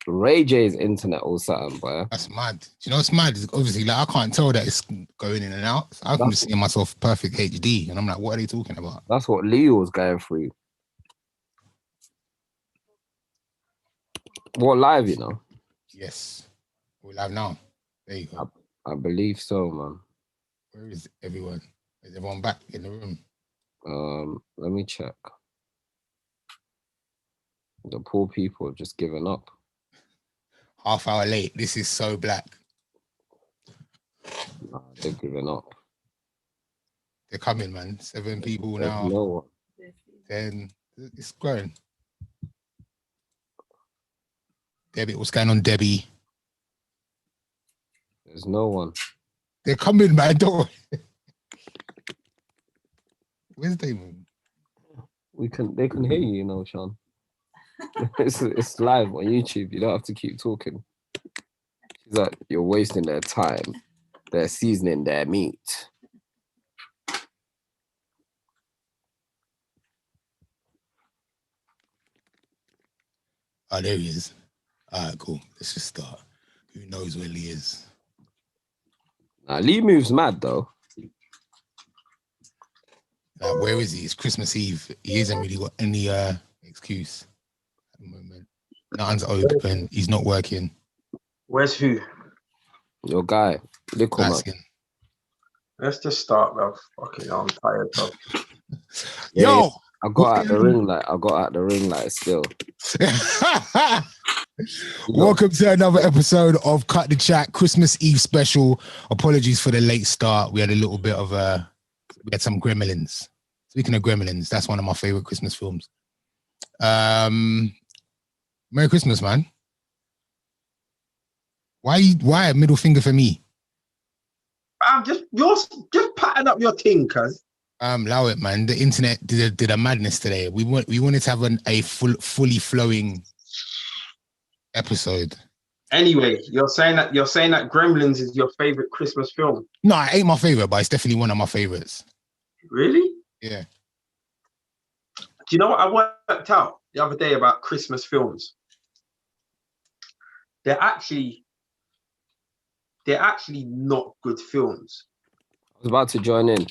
Ray J's internet or something, boy. That's mad. Do you know what's mad? It's obviously, like, I can't tell that it's going in and out. So I can just see myself perfect HD, and I'm like, what are they talking about? That's what Leo was going through. What, live, you know? Yes. We're live now. There you go. I believe so, man. Where is everyone? Is everyone back in the room? Let me check. The poor people have just given up. Half hour late. This is so black. Nah, they've given up. They're coming, man. 7 people now. No one. Then it's growing. Debbie, what's going on, Debbie? There's no one. They're coming, man. Don't worry. Where's Damon? They can hear you, you know, Sean. It's live on YouTube. You don't have to keep talking. She's like, you're wasting their time. They're seasoning their meat. Oh, there he is. All right, cool. Let's just start. Who knows where Lee is? Lee moves mad, though. Where is he? It's Christmas Eve. He hasn't really got any excuse at the moment. Nothing's open. He's not working. Where's who? Your guy. Let's just start, bro. Fucking hell, I'm tired, bro. Yo! I got out the ring light still. Welcome to another episode of Cut the Chat Christmas Eve special. Apologies for the late start. We had a little bit of we had some gremlins. Speaking of gremlins, that's one of my favorite Christmas films. Merry Christmas, man. Why a middle finger for me? You're just patting up your thing, cuz. Allow it, man. The internet did a madness today. We wanted to have a fully flowing episode. Anyway, you're saying that Gremlins is your favorite Christmas film. No, it ain't my favorite, but it's definitely one of my favorites. Really? Yeah. Do you know what I worked out the other day about Christmas films? They're actually not good films. I was about to join in.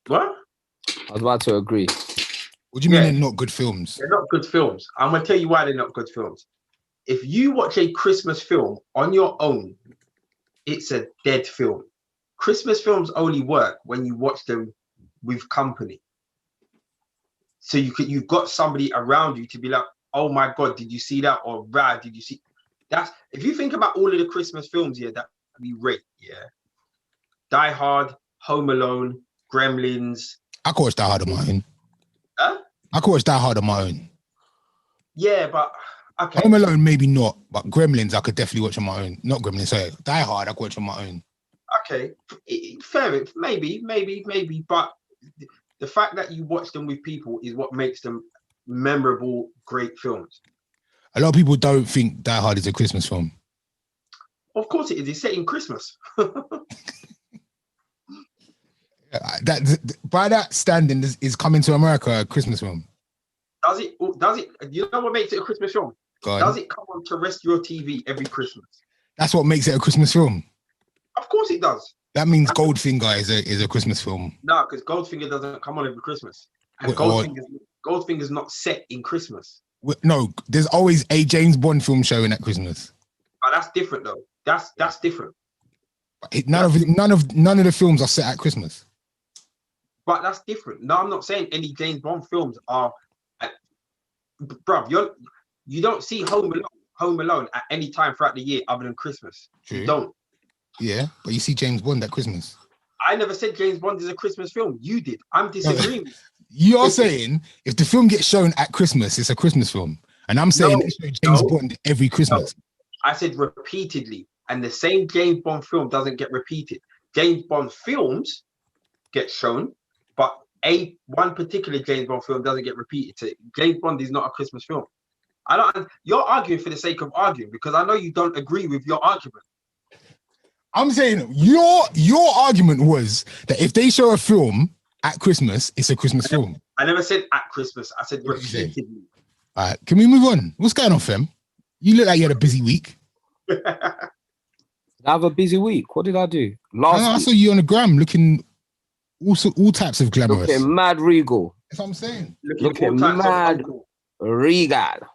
What? I was about to agree. What do you mean they're not good films? They're not good films. I'm going to tell you why they're not good films. If you watch a Christmas film on your own, it's a dead film. Christmas films only work when you watch them with company. So you've got somebody around you to be like, oh my God, did you see that? Or Brad, did you see? That's, if you think about all of the Christmas films here that we rate, Die Hard, Home Alone, Gremlins. I could watch Die Hard on my own. Huh? I could watch Die Hard on my own. Yeah, but okay. Home Alone, maybe not, but Gremlins, I could definitely watch on my own. Not Gremlins, sorry. Die Hard, I could watch on my own. Okay, fair. Maybe, but the fact that you watch them with people is what makes them memorable, great films. A lot of people don't think Die Hard is a Christmas film. Of course it is. It's set in Christmas. By that standing, is Coming to America a Christmas film? Does it? You know what makes it a Christmas film? Does it come on terrestrial TV every Christmas? That's what makes it a Christmas film. Of course it does. That means Goldfinger is a Christmas film. No, because Goldfinger doesn't come on every Christmas. And Goldfinger's not set in Christmas. No, there's always a James Bond film showing at Christmas. Oh, that's different though. That's different. None of the films are set at Christmas. But that's different. No, I'm not saying any James Bond films are. Bruv, you don't see Home Alone at any time throughout the year other than Christmas. True. You don't. Yeah, but you see James Bond at Christmas. I never said James Bond is a Christmas film. You did. I'm disagreeing. You're saying if the film gets shown at Christmas, it's a Christmas film. And I'm saying they show James Bond every Christmas. No. I said repeatedly. And the same James Bond film doesn't get repeated. James Bond films get shown, but one particular James Bond film doesn't get repeated. So James Bond is not a Christmas film. You're arguing for the sake of arguing because I know you don't agree with your argument. I'm saying your argument was that if they show a film at Christmas, it's a Christmas film. I never said at Christmas. I said repeatedly. All right, can we move on? What's going on, fam? You look like you had a busy week. Did I have a busy week? What did I do? I saw you on the gram looking all types of glamorous. Looking mad regal. That's what I'm saying. Looking mad regal.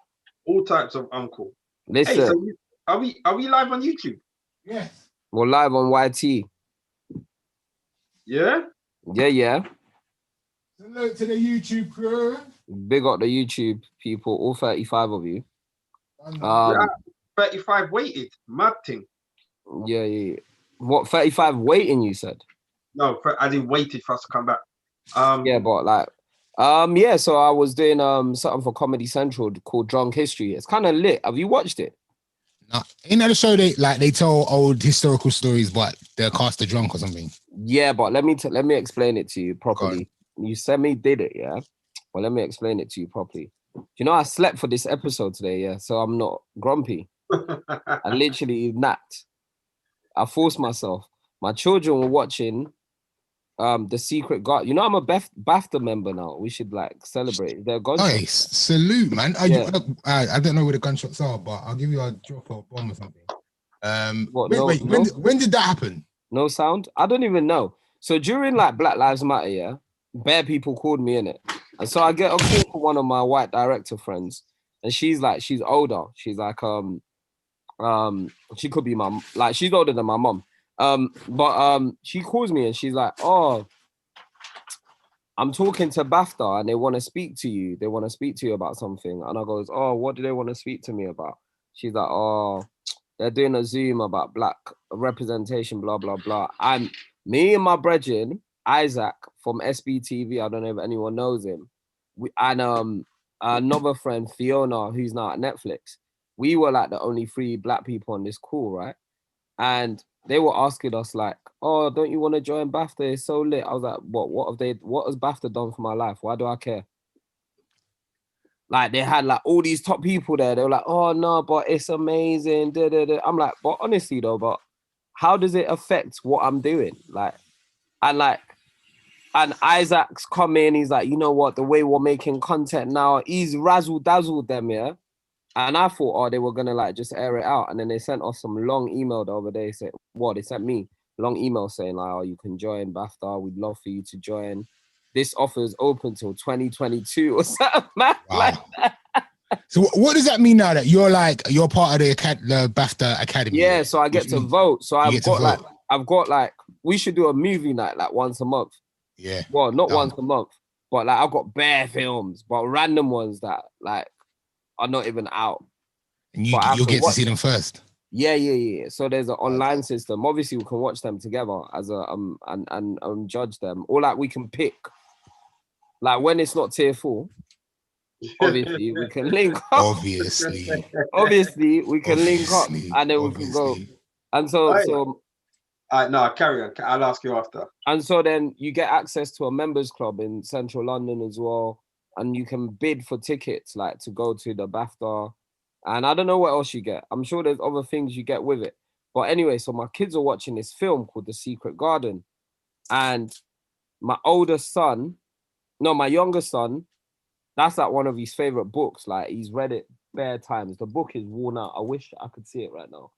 All types of uncle. Listen. Hey, so are we live on YouTube? Yes. We're live on YT. Yeah? Yeah. Salute to the YouTube crew. Big up the YouTube people, all 35 of you. 35 waited. Mad thing. Yeah. What, 35 waiting, you said? No, I didn't waited for us to come back. Yeah, but like, yeah, so I was doing something for Comedy Central called Drunk History. It's kind of lit. Have you watched it? No, ain't that a show they tell old historical stories, but they're cast a drunk or something? Yeah, but let me explain it to you properly. You did it, yeah? Well, let me explain it to you properly. You know, I slept for this episode today, yeah? So I'm not grumpy. I literally napped. I forced myself. My children were watching The Secret God. You know, I'm a BAFTA member now. We should like celebrate. They're gunshots. Nice. Salute, man. Yeah. I don't know where the gunshots are, but I'll give you a drop or a bomb or something. What, when did that happen? No sound? I don't even know. So during like Black Lives Matter, yeah, bare people called me in it. And so I get a call from one of my white director friends, and she's older. She's like, she could be she's older than my mom. But she calls me and she's like, oh, I'm talking to BAFTA and they want to speak to you. They want to speak to you about something. And I goes, oh, what do they want to speak to me about? She's like, oh, they're doing a Zoom about black representation, blah, blah, blah. And me and my brethren, Isaac from SBTV, I don't know if anyone knows him, and another friend, Fiona, who's now at Netflix, we were like the only 3 black people on this call, right? And they were asking us like, oh, don't you want to join BAFTA? It's so lit. I was like, what has BAFTA done for my life? Why do I care? Like they had like all these top people there. They were like, oh no, but it's amazing. I'm like, but honestly though, but how does it affect what I'm doing? And Isaac's come in, he's like, you know what, the way we're making content now, he's razzle-dazzled them, yeah? And I thought, oh, they were gonna like just air it out. And then they sent us some long email the other day saying, they sent me long email saying like, oh, you can join BAFTA, we'd love for you to join. This offer is open till 2022 or something, man. Wow. Like that. So what does that mean now that you're part of the BAFTA Academy? Yeah, so I get to vote. So I've got we should do a movie night like once a month. Yeah. Well, not once a month, but like I've got bare films, but random ones that like are not even out. And you'll get to see them first. Yeah. So there's an online system. Obviously, we can watch them together as a and judge them. Or like we can pick. Like when it's not tier 4, obviously we can link up. Obviously we can link up, and then we can go. And so. No, carry on. I'll ask you after. And so then you get access to a members club in central London as well. And you can bid for tickets like to go to the BAFTA. And I don't know what else you get. I'm sure there's other things you get with it. But anyway, so my kids are watching this film called The Secret Garden. And my younger son, that's like one of his favorite books. Like he's read it bare times. The book is worn out. I wish I could see it right now.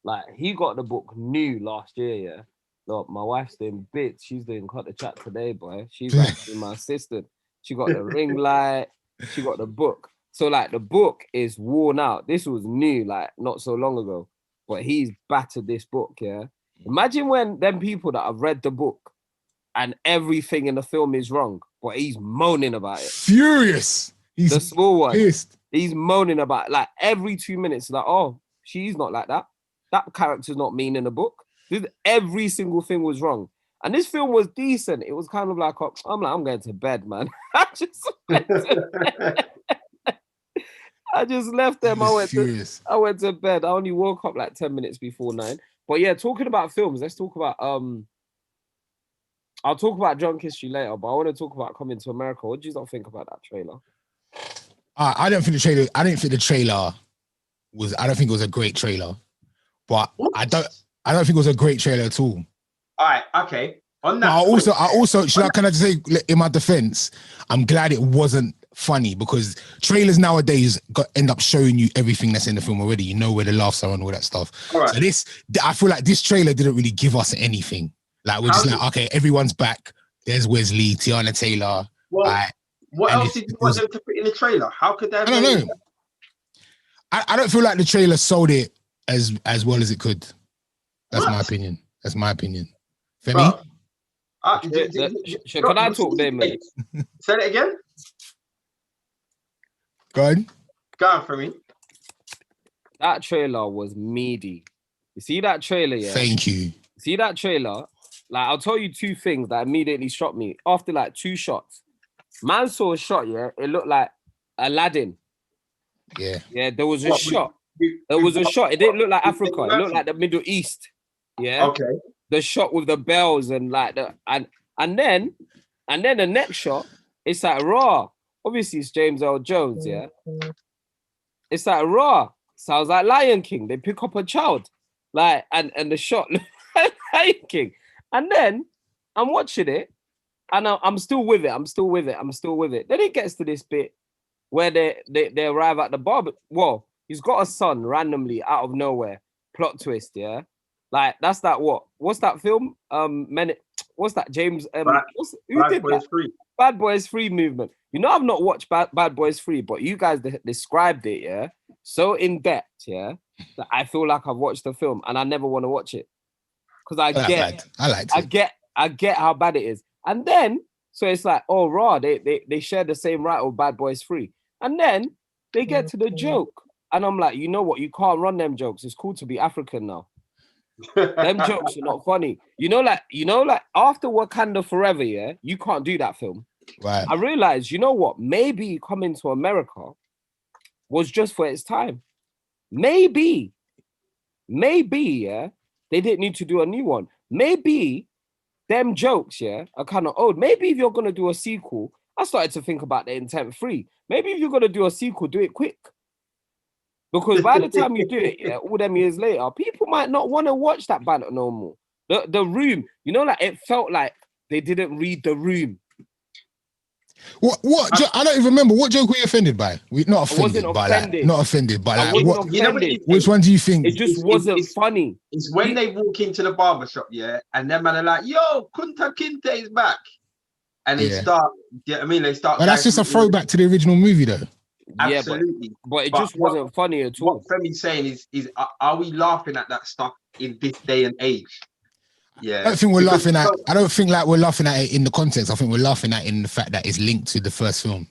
Like he got the book new last year, yeah. Look, my wife's doing bits. She's doing Cut the Chat today, boy. She's actually my assistant. She got the ring light. She got the book. So like the book is worn out. This was new, like not so long ago. But he's battered this book, yeah. Imagine when them people that have read the book and everything in the film is wrong, but he's moaning about it. Furious. He's the small one. Pissed. He's moaning about it. Like every 2 minutes, like, oh, she's not like that. That character's not mean in the book. Every single thing was wrong. And this film was decent. It was kind of like, I'm going to bed, man. I just left them. I went to bed. I only woke up like 10 minutes before 9. But yeah, talking about films, let's talk about I'll talk about Drunk History later, but I want to talk about Coming to America. What do you not think about that trailer? I don't think the trailer was a great trailer. But I don't think it was a great trailer at all. All right, okay. On that, I also can I just say in my defense, I'm glad it wasn't funny because trailers nowadays end up showing you everything that's in the film already. You know where the laughs are and all that stuff. All right. So I feel like this trailer didn't really give us anything. Like we're just like, okay, everyone's back. There's Wesley, Tiana Taylor. Well, what else did you want them to put in the trailer? How could that? I don't know. I don't feel like the trailer sold it as well as it could. That's my opinion. Femi? Can I talk, Damon? Say it again. Go ahead. Go on for me. That trailer was meaty. You see that trailer, yeah? Thank you. See that trailer? Like, I'll tell you two things that immediately struck me. After like 2 shots, man saw a shot, yeah? It looked like Aladdin. Yeah. Yeah, there was a shot. There was a shot. It didn't look like Africa. It looked like the Middle East. Yeah. Okay. The shot with the bells and like and then the next shot, it's like raw. Obviously, it's James Earl Jones, yeah. It's like raw. Sounds like Lion King. They pick up a child, like and the shot looks like Lion King. And then I'm watching it, and I'm still with it. I'm still with it. Then it gets to this bit where they arrive at the bar. Well, he's got a son randomly out of nowhere. Plot twist, yeah. Like that's that what's that film? What's that? James who did that? Free. Bad Boys 3 movement. You know, I've not watched Bad Boys 3, but you guys described it, yeah, so in depth, yeah, that I feel like I've watched the film and I never want to watch it because I get how bad it is. And then so it's like, oh, raw, they share the same right with Bad Boys 3, and then they get to the joke, and I'm like, you know what? You can't run them jokes. It's cool to be African now. Them jokes are not funny. You know, like after Wakanda Forever, yeah, you can't do that film. Right. I realized, you know what? Maybe Coming to America was just for its time. Maybe, yeah, they didn't need to do a new one. Maybe them jokes, yeah, are kind of old. Maybe if you're gonna do a sequel, I started to think about the Intent 3. Maybe if you're gonna do a sequel, do it quick. Because by the time you do it, yeah, all them years later, people might not want to watch that banter no more. The Room, you know, like it felt like they didn't read The Room. What? I don't even remember. What joke were you offended by? Not offended, not offended, but like, what? You know which one do you think? It just wasn't funny. It's when they walk into the barbershop, yeah, and them man are like, "Yo, Kunta Kinte is back," and they start. Yeah, I mean, they start. But that's just a throwback to the original movie, though. Absolutely, yeah, but it just wasn't funny at all. What Femi's saying is, are we laughing at that stuff in this day and age? Yeah, I don't think we're laughing at. I don't think like we're laughing at it in the context. I think we're laughing at it in the fact that it's linked to the first film.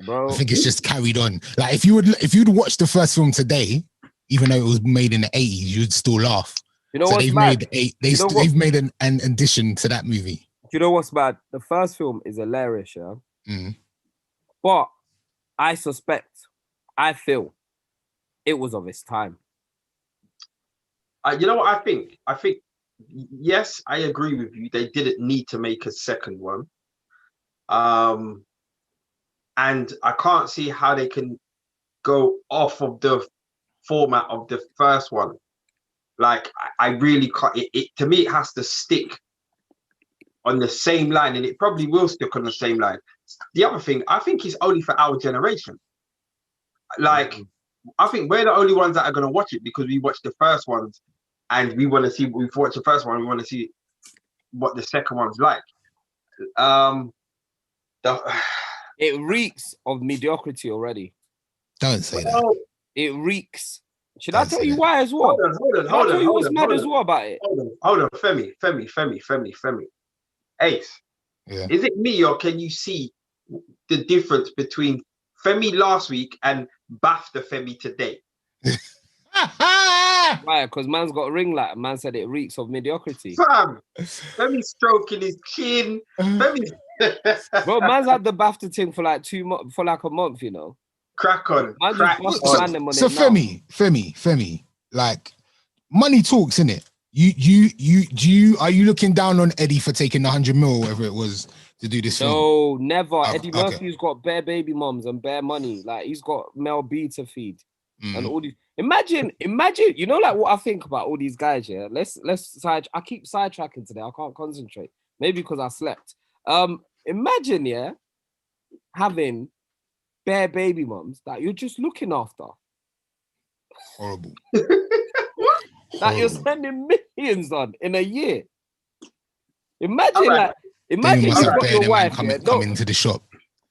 Bro, I think it's just carried on. Like if you'd watched the first film today, even though it was made in the 80s, you'd still laugh. You know, so they've made an addition to that movie. You know what's bad? The first film is hilarious, yeah. But I feel it was of its time. You know what I think? I think, yes, I agree with you. They didn't need to make a second one. And I can't see how they can go off of the format of the first one. Like, I really can't. It to me, it has to stick on the same line, and it probably will stick on the same line. The other thing, I think it's only for our generation. Like, I think we're the only ones that are going to watch it because we watched the first ones and we want to see, we've watched the first one, we want to see what the second one's like. It reeks of mediocrity already. Don't say that. It reeks. Should I tell you why as well? Hold on. What's mad as well about it? Hold on. Femi. Ace. Yeah. Is it me or can you see the difference between Femi last week and BAFTA Femi today? Why? Because man's got a ring light. Man said it reeks of mediocrity. Fam, Femi's stroking his chin. Bro, man's had the BAFTA thing for like a month, you know. Crack on. So Femi, like money talks, innit? Are you looking down on Eddie for taking the 100 mil, whatever it was, to do this film? No, never. Eddie Murphy's got bare baby moms and bare money. Like he's got Mel B to feed and all these. Imagine, you know, like what I think about all these guys, yeah. Let's I keep sidetracking today. I can't concentrate. Maybe because I slept. Imagine, yeah, having bare baby mums that you're just looking after. Horrible. That you're Horrible. spending millions on in a year. Imagine, Alright. like, Damon imagine must you've have got bare your them man wife. coming, Yeah? coming into the shop.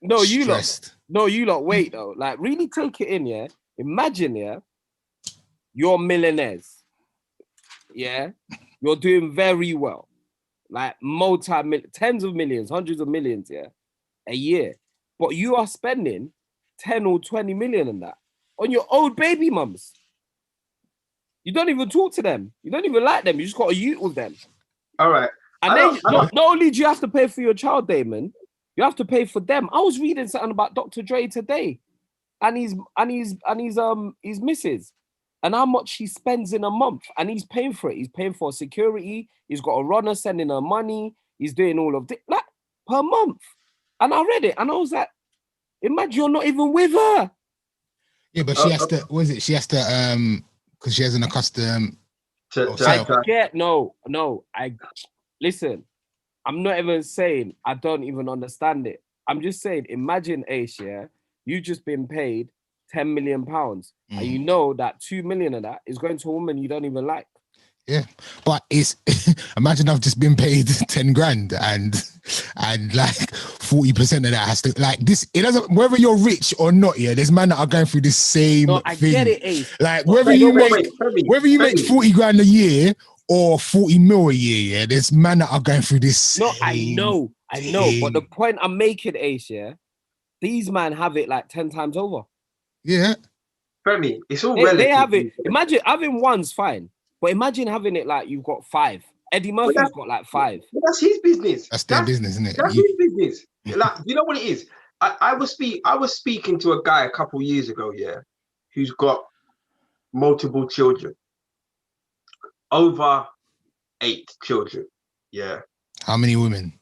No, you lot. Stressed. No, you lot. Wait though. Like, really take it in. Yeah. Imagine, yeah, you're millionaires. Yeah, you're doing very well. Like tens of millions, hundreds of millions. Yeah, a year, but you are spending 10 or 20 million on that on your old baby mums. You don't even talk to them. You don't even like them. You just got to eat with them. All right. And then not only do you have to pay for your child, Damon, you have to pay for them. I was reading something about Dr. Dre today, and his missus, and how much he spends in a month, and he's paying for it. He's paying for security. He's got a runner sending her money. He's doing all of this, like, per month. And I read it, and I was like, imagine you're not even with her. Yeah, but she has to. What is it? She has to because she has an accustomed. Listen. I'm not even saying I don't even understand it. I'm just saying, imagine, Ace, yeah, you just been paid £10 million, and you know that 2 million of that is going to a woman you don't even like. Yeah, but it's imagine I've just been paid 10 grand and like 40% of that has to, like, this. It doesn't, whether you're rich or not. Yeah, there's men that are going through the same thing. I get it, Ace. Like whether you make 40 grand a year or 40 mil a year, yeah, there's men that are going through this. No, I know, but the point I'm making, Ace, yeah, these men have it like 10 times over. Yeah, Femi, it's all relative. They have it. Imagine having one's fine, but imagine having it like you've got 5. Eddie Murphy's got like 5. But that's his business. That's their business, isn't it? That's his business. Like, you know what it is? I was speaking to a guy a couple of years ago, yeah, who's got multiple children. Over 8 children. Yeah. How many women?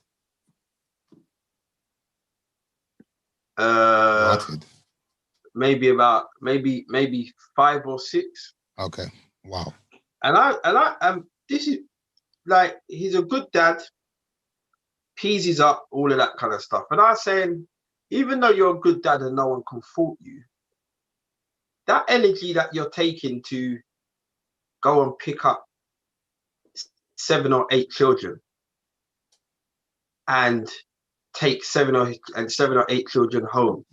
Maybe 5 or 6. Okay. Wow. And this is like, he's a good dad, peases up, all of that kind of stuff. And I was saying, even though you're a good dad and no one can fault you, that energy that you're taking to go and pick up 7 or 8 children and take 7 or 8 children home.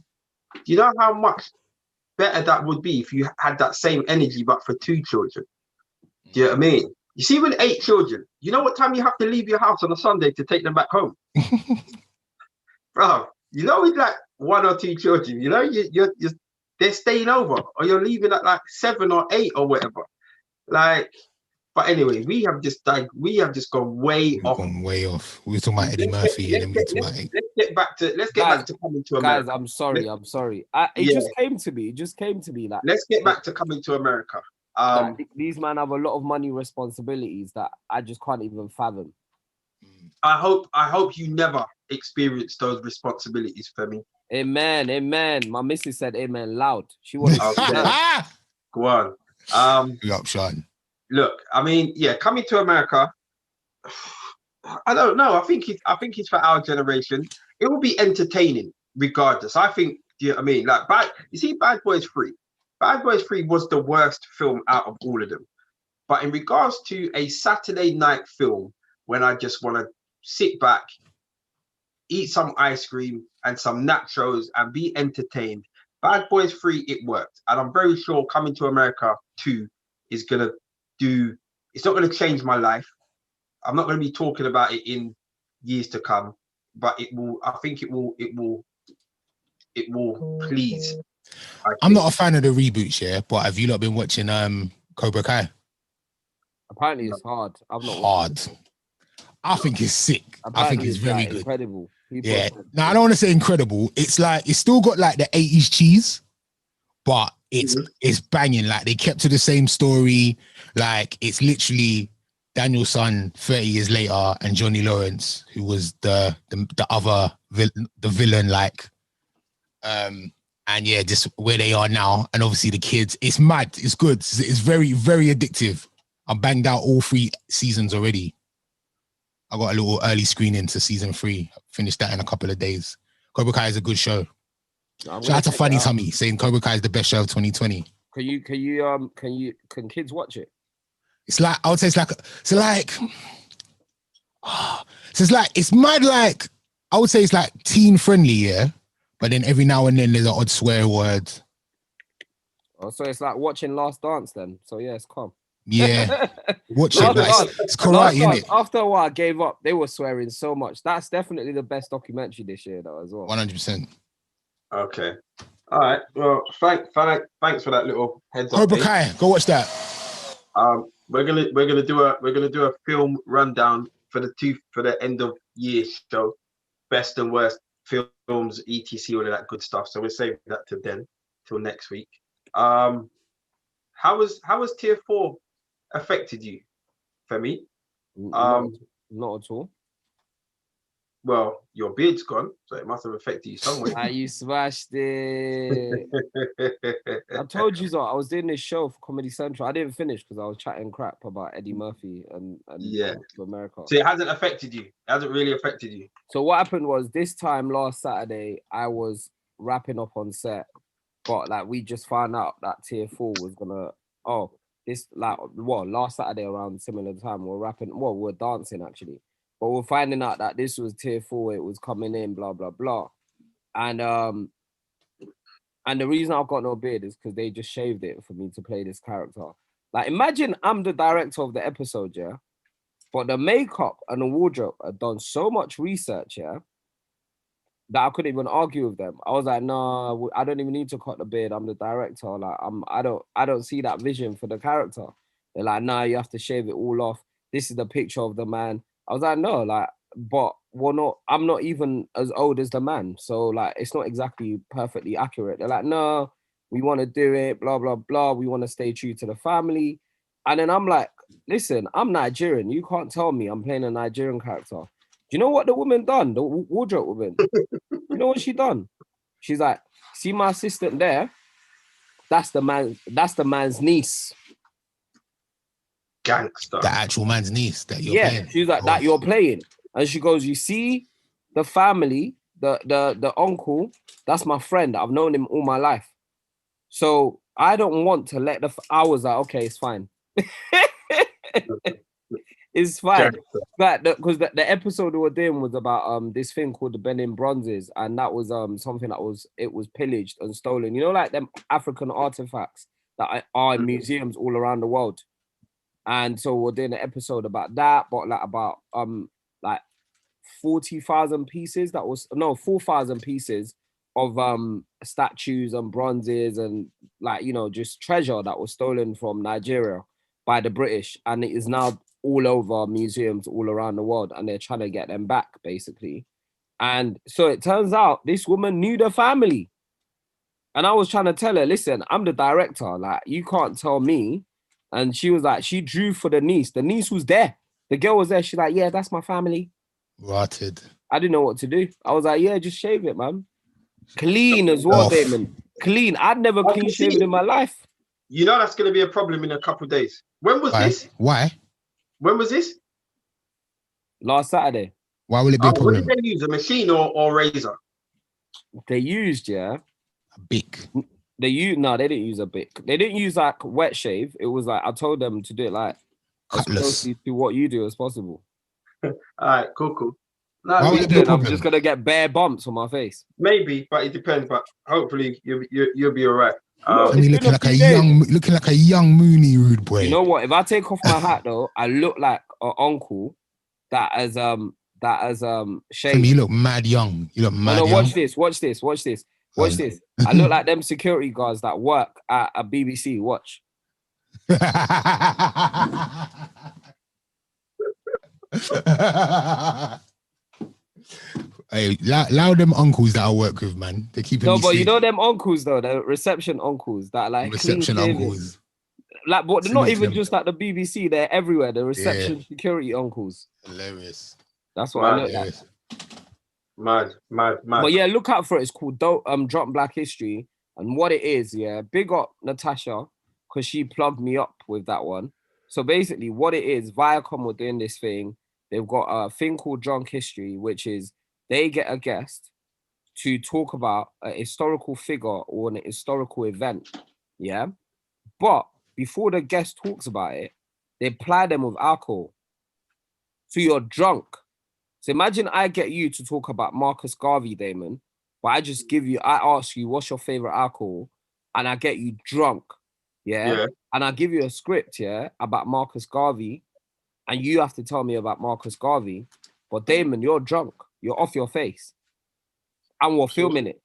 Do you know how much better that would be if you had that same energy but for 2 children? Do you know what I mean? You see, with 8 children, you know what time you have to leave your house on a Sunday to take them back home? Bro, you know, with like 1 or 2 children, you know, they're staying over, or you're leaving at like 7 or 8 or whatever. Like, but anyway, we have just gone way off. Gone way off. We were talking about Eddie Murphy, and then we talking about. Let's get back to coming to America. Guys, I'm sorry. It just came to me. Like, let's get back to coming to America. These men have a lot of money responsibilities that I just can't even fathom. I hope you never experience those responsibilities, Femi. Amen. My missus said amen loud. She wanted to go on. Big up, Sean. Look, I mean, yeah, coming to America, I don't know. I think it's for our generation. It will be entertaining regardless. I think, you know what I mean? Like, Bad Boys 3. Bad Boys 3 was the worst film out of all of them. But in regards to a Saturday night film, when I just want to sit back, eat some ice cream and some nachos and be entertained, Bad Boys 3, it worked. And I'm very sure Coming to America 2 is going to it's not going to change my life. I'm not going to be talking about it in years to come, but it will, I think it will please. I'm not a fan of the reboots, yeah, but have you lot been watching Cobra Kai? Apparently it's hard. I've not watched it. I think it's sick. I think it's very good. Incredible. Yeah. Now I don't want to say incredible. It's like, it's still got like the 80s cheese, but it's banging. Like, they kept to the same story. Like, it's literally Daniel's son 30 years later and Johnny Lawrence, who was the other villain, like, and yeah, just where they are now. And obviously the kids, it's mad. It's good. It's very, very addictive. I banged out all 3 seasons already. I got a little early screening to season 3. Finished that in a couple of days. Cobra Kai is a good show. Shout out to Funny Tummy saying Cobra Kai is the best show of 2020. Can kids watch it? It's like, I would say it's mad, like, I would say it's like teen friendly, yeah? But then every now and then there's an odd swear word. Oh, so it's like watching Last Dance then. So yeah, it's calm. Yeah. Watch it. Like, it's karate, innit? After a while, I gave up. They were swearing so much. That's definitely the best documentary this year, though, as well. 100%. Okay. All right. Well, thanks for that little heads up. Cobra Kai, go watch that. We're gonna do a film rundown for the end of year show, best and worst films, etc. All of that good stuff. So we'll save that till next week. How has tier 4 affected you, Femi? Not at all. Well, your beard's gone, so it must have affected you somewhere. You smashed it. I told you so. I was doing this show for Comedy Central. I didn't finish because I was chatting crap about Eddie Murphy and to America. So it hasn't affected you. It hasn't really affected you. So what happened was this time last Saturday, I was wrapping up on set, but like we just found out that tier 4 was gonna. Last Saturday around similar time we're dancing actually. But we're finding out that this was tier 4, it was coming in, blah, blah, blah. And the reason I've got no beard is because they just shaved it for me to play this character. Like, imagine I'm the director of the episode, yeah? But the makeup and the wardrobe had done so much research, yeah? That I couldn't even argue with them. I was like, no, I don't even need to cut the beard. I'm the director. Like, I don't see that vision for the character. They're like, nah, you have to shave it all off. This is the picture of the man. I was like, no, like, but I'm not even as old as the man. So like, it's not exactly perfectly accurate. They're like, no, we want to do it, blah, blah, blah. We want to stay true to the family. And then I'm like, listen, I'm Nigerian. You can't tell me I'm playing a Nigerian character. Do you know what the woman done? The wardrobe woman. You know what she done? She's like, see my assistant there? That's the man's niece. Gangster. The actual man's niece that you're playing. She's like, that you're playing. And she goes, you see the family, the uncle, that's my friend. I've known him all my life. So I don't want to let I was like, okay, it's fine. It's fine. But because the episode we were doing was about this thing called the Benin Bronzes, and that was something that was pillaged and stolen. You know, like them African artifacts that are in museums all around the world. And so we're doing an episode about that, but like about 40,000 pieces. 4,000 pieces of statues and bronzes and like, you know, just treasure that was stolen from Nigeria by the British, and it is now all over museums all around the world, and they're trying to get them back basically. And so it turns out this woman knew the family, and I was trying to tell her, listen, I'm the director, like you can't tell me. And she was like, she drew for the niece. The niece was there. The girl was there. She's like, yeah, that's my family. Rotted. I didn't know what to do. I was like, yeah, just shave it, man. Clean as well, Damon. Clean. I'd never clean shaven in my life. You know that's going to be a problem in a couple of days. When was this? Why? When was this? Last Saturday. Why will it be a problem? What did they use, a machine or razor? They used, a Bic. They didn't use a Bic. They didn't use like wet shave. It was like I told them to do it like as closely to what you do as possible. All right, cool. No, I'm just gonna get bare bumps on my face. Maybe, but it depends. But hopefully you'll be all right. Looking like a young Mooney rude boy. You know what? If I take off my hat though, I look like an uncle that has shaved. You look mad young. You look mad young. Watch this. I look like them security guards that work at a BBC. Watch. Hey, allow them uncles that I work with, man. They keep but safe. You know them uncles though, the reception uncles that like reception uncles. Like, but they're not even just like the BBC. They're everywhere. The reception security uncles. Hilarious. That's what I look like. Mad. But yeah, look out for it. It's called Drop Black History, and what it is, yeah. Big up Natasha because she plugged me up with that one. So basically, what it is, Viacom were doing this thing. They've got a thing called Drunk History, which is they get a guest to talk about a historical figure or an historical event. Yeah. But before the guest talks about it, they ply them with alcohol. So you're drunk. So imagine I get you to talk about Marcus Garvey, Damon, but I ask you, what's your favorite alcohol? And I get you drunk. Yeah. And I give you a script, yeah, about Marcus Garvey. And you have to tell me about Marcus Garvey. But Damon, you're drunk. You're off your face. And we're filming it.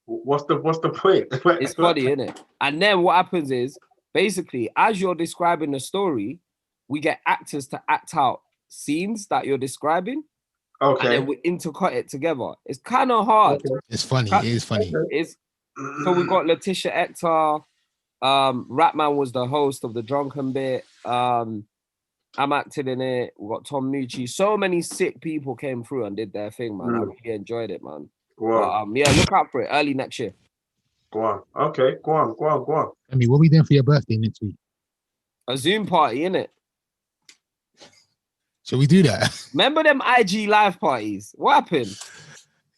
What's the point? It's funny, isn't it? And then what happens is, basically, as you're describing the story, we get actors to act out scenes that you're describing. Okay. And then we intercut it together. It's kind of hard. Okay. It's funny. It is funny. So we got Letitia Ector. Ratman was the host of the drunken bit. I'm acting in it. We got Tom Nucci. So many sick people came through and did their thing, man. I really enjoyed it, man. Wow. But, yeah, look out for it early next year. Go on. Okay. Go on. I mean, what are we doing for your birthday next week? A Zoom party, innit? Shall we do that? Remember them IG live parties? What happened?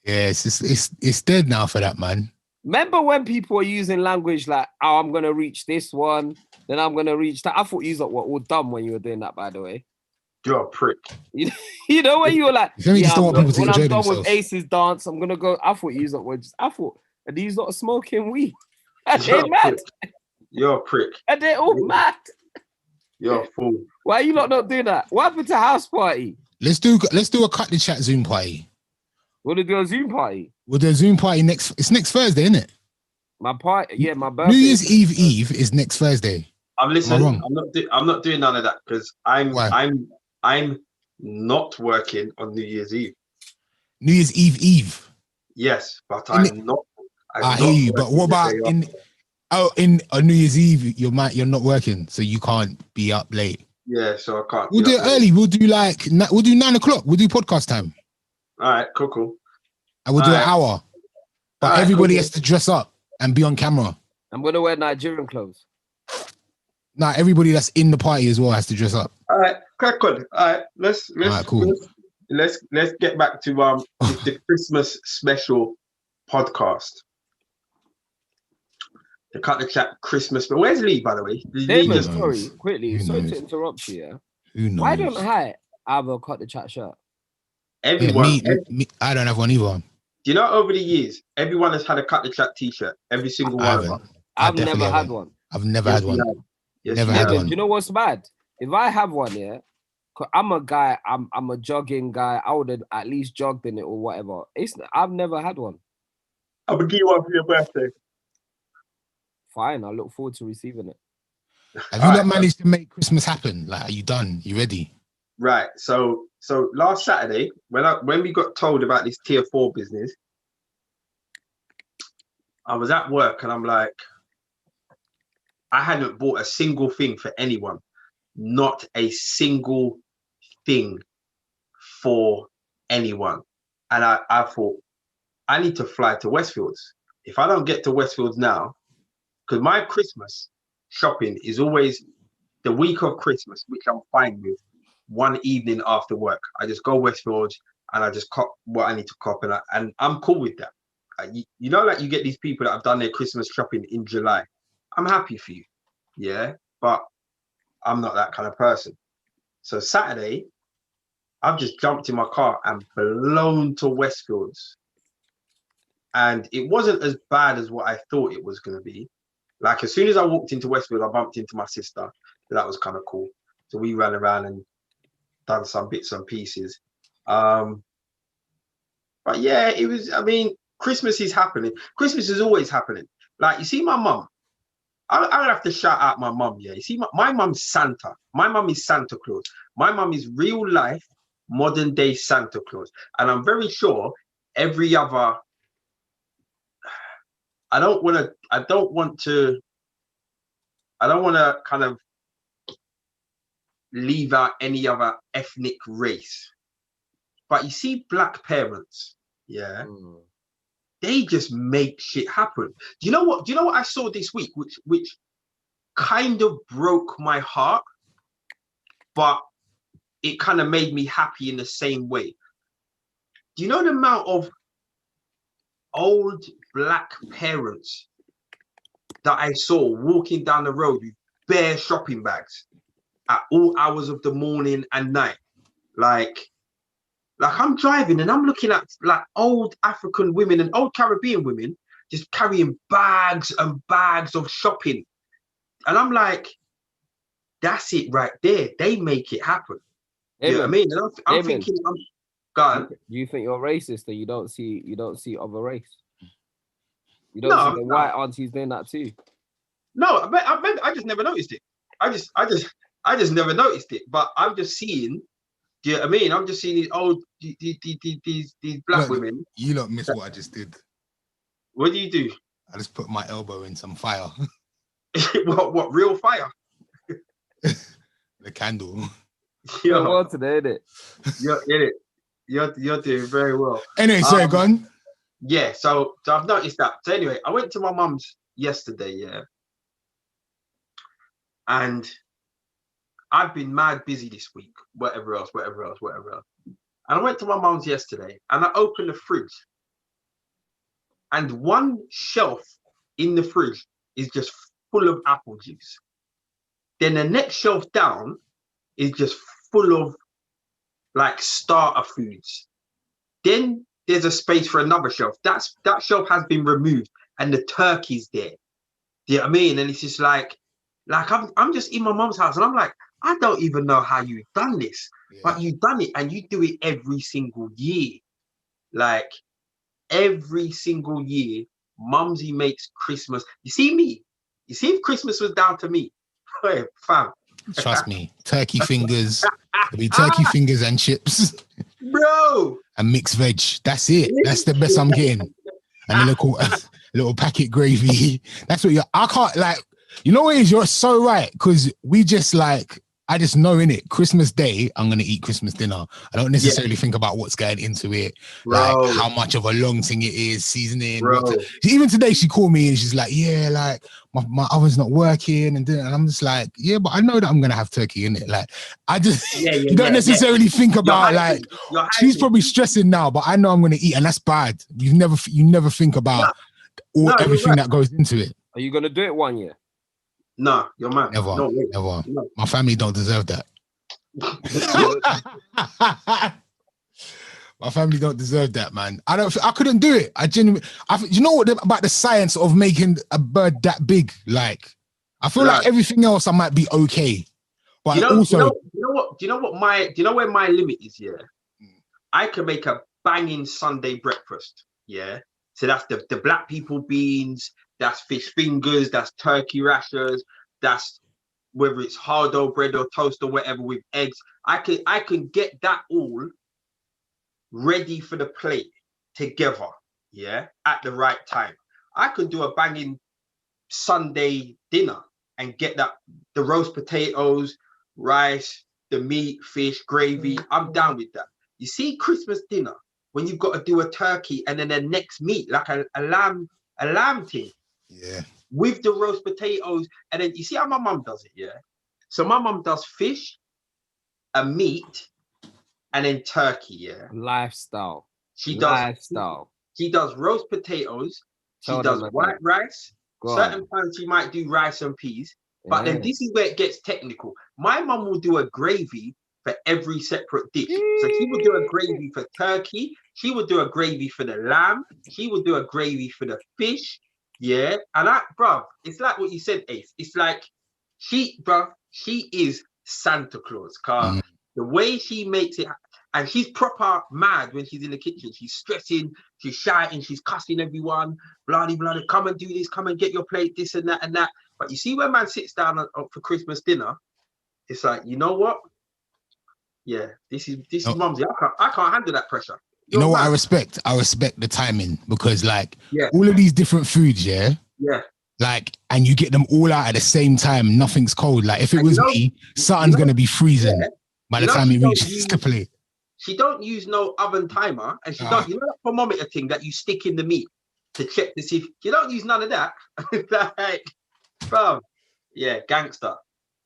Yeah, it's dead now for that, man. Remember when people were using language like, oh, I'm going to reach this one, then I'm going to reach that? I thought you were all dumb when you were doing that, by the way. You're a prick. You know when you were like, when I'm done with Ace's dance, I'm going to go. I thought you were just, and these not smoking weed. Are they mad? You're a prick. Are they all mad? You're a fool. Why are you not doing that? What happened to house party? Let's do a cut the chat Zoom party. We'll do a Zoom party. We'll do a Zoom party next Thursday, isn't it? My party, yeah, my birthday. New Year's Eve is next Thursday. I'm listening. I'm not doing none of that because I'm not working on New Year's Eve. New Year's Eve. Yes, but I'm not. I hear you, but what about in on New Year's Eve? You're not working, so you can't be up late. Yeah, so I can't. We'll do it early. We'll do 9 o'clock. We'll do podcast time. All right, cool. And we'll do an hour, but everybody has to dress up and be on camera. I'm gonna wear Nigerian clothes. Nah, everybody that's in the party as well has to dress up. All right, crack on. All right, let's cool. Let's get back to the Christmas special podcast. The Cut the Chat Christmas. But where's Lee, by the way? Damon, sorry, quickly. Sorry to interrupt you. Yeah. Who knows? Why don't I have a Cut the Chat shirt? Everyone. Me, I don't have one either. Do you know over the years, everyone has had a Cut the Chat t-shirt? Every single one of them. I've never had one. I've never had one. Yes, never had one. Do you know what's bad? If I have one, yeah, cause I'm a guy, I'm a jogging guy. I would have at least jogged in it or whatever. I've never had one. I'm gonna give you one for your birthday. Fine, I look forward to receiving it. Have you not managed to make Christmas happen? Like, are you done? You ready? Right. So last Saturday, when we got told about this tier 4 business, I was at work and I'm like, I hadn't bought a single thing for anyone. Not a single thing for anyone. And I thought, I need to fly to Westfields. If I don't get to Westfields now, because my Christmas shopping is always the week of Christmas, which I'm fine with, one evening after work. I just go Westfields and I just cop what I need to cop. And I'm cool with that. You know, like you get these people that have done their Christmas shopping in July. I'm happy for you. Yeah. But I'm not that kind of person. So Saturday, I've just jumped in my car and blown to Westfields. And it wasn't as bad as what I thought it was going to be. Like, as soon as I walked into Westfield, I bumped into my sister. So that was kind of cool. So we ran around and done some bits and pieces. But yeah, it was, I mean, Christmas is happening. Christmas is always happening. Like, you see my mum. I have to shout out my mum, yeah. You see, my mum's Santa. My mum is Santa Claus. My mum is real life, modern day Santa Claus. And I'm very sure every other... I don't want to kind of leave out any other ethnic race. But you see black parents, yeah, they just make shit happen. Do you know what I saw this week, which kind of broke my heart, but it kind of made me happy in the same way? Do you know the amount of old black parents that I saw walking down the road with bare shopping bags at all hours of the morning and night. Like I'm driving and I'm looking at like old African women and old Caribbean women just carrying bags and bags of shopping. And I'm like, that's it right there. They make it happen. You know what I mean? And I'm thinking, God. Do you think you're racist that you don't see other race? You don't see the white aunties doing that too? No, I just never noticed it. I just never noticed it. But I'm just seeing. Do you know what I mean? I'm just seeing these black women. You don't miss what I just did. What do you do? I just put my elbow in some fire. What real fire? The candle. You're well today, innit? You're doing very well. Anyway, sorry, go on. Yeah, so I've noticed that. So anyway, I went to my mum's yesterday, yeah. And I've been mad busy this week, whatever else. And I went to my mum's yesterday and I opened the fridge. And one shelf in the fridge is just full of apple juice. Then the next shelf down is just full of like starter foods. Then there's a space for another shelf. That shelf has been removed and the turkey's there. Do you know what I mean? And it's just like I'm just in my mum's house and I'm like, I don't even know how you've done this, but you've done it and you do it every single year. Like every single year, Mumsy makes Christmas. You see me? You see if Christmas was down to me, hey, fam. Trust me, turkey fingers. It'll be turkey fingers and chips. Bro. And mixed veg. That's it. That's the best I'm getting. And a little packet gravy. That's what I can't like, you know what it is? You're so right. Because we just like, I just know in it, Christmas Day, I'm going to eat Christmas dinner. I don't necessarily think about what's going into it, like how much of a long thing it is, seasoning. Even today, she called me and she's like, yeah, like my oven's not working. And I'm just like, yeah, but I know that I'm going to have turkey in it. Like, I just, you don't necessarily think about like, she's probably stressing now, but I know I'm going to eat and that's bad. You never think about everything that goes into it. Are you going to do it one year? No, you're mad. Never. No. My family don't deserve that. My family don't deserve that, man. I couldn't do it. You know what about the science of making a bird that big? Like, I feel like everything else I might be okay, but do you know where my limit is? Yeah, I can make a banging Sunday breakfast. Yeah, so that's the black people beans. That's fish fingers, that's turkey rashers, that's whether it's hard-boiled bread or toast or whatever with eggs. I can get that all ready for the plate together, yeah, at the right time. I could do a banging Sunday dinner and get the roast potatoes, rice, the meat, fish, gravy. I'm down with that. You see, Christmas dinner, when you've got to do a turkey and then the next meat, like a lamb thing. Yeah. With the roast potatoes. And then you see how my mum does it, yeah? So my mum does fish, a meat, and then turkey, yeah? Lifestyle. She does roast potatoes. She does white rice. Certain times she might do rice and peas. But then this is where it gets technical. My mum will do a gravy for every separate dish. So she would do a gravy for turkey. She would do a gravy for the lamb. She would do a gravy for the fish. Yeah. And bruv, it's like what you said, Ace. It's like she is Santa Claus. Cause the way she makes it, and she's proper mad when she's in the kitchen. She's stressing, she's shouting, she's cussing everyone, bloody, come and do this, come and get your plate, this and that and that. But you see when man sits down for Christmas dinner, it's like, you know what? Yeah, this is Mumsy. I can't handle that pressure. You know what I respect? I respect the timing because like all of these different foods, like, and you get them all out at the same time. Nothing's cold. Like if it was me, something's gonna be freezing by the time it reaches the plate. She don't use no oven timer, and she don't. You know that thermometer thing that you stick in the meat to check to see if you don't use none of that. Like, bro, yeah, gangster.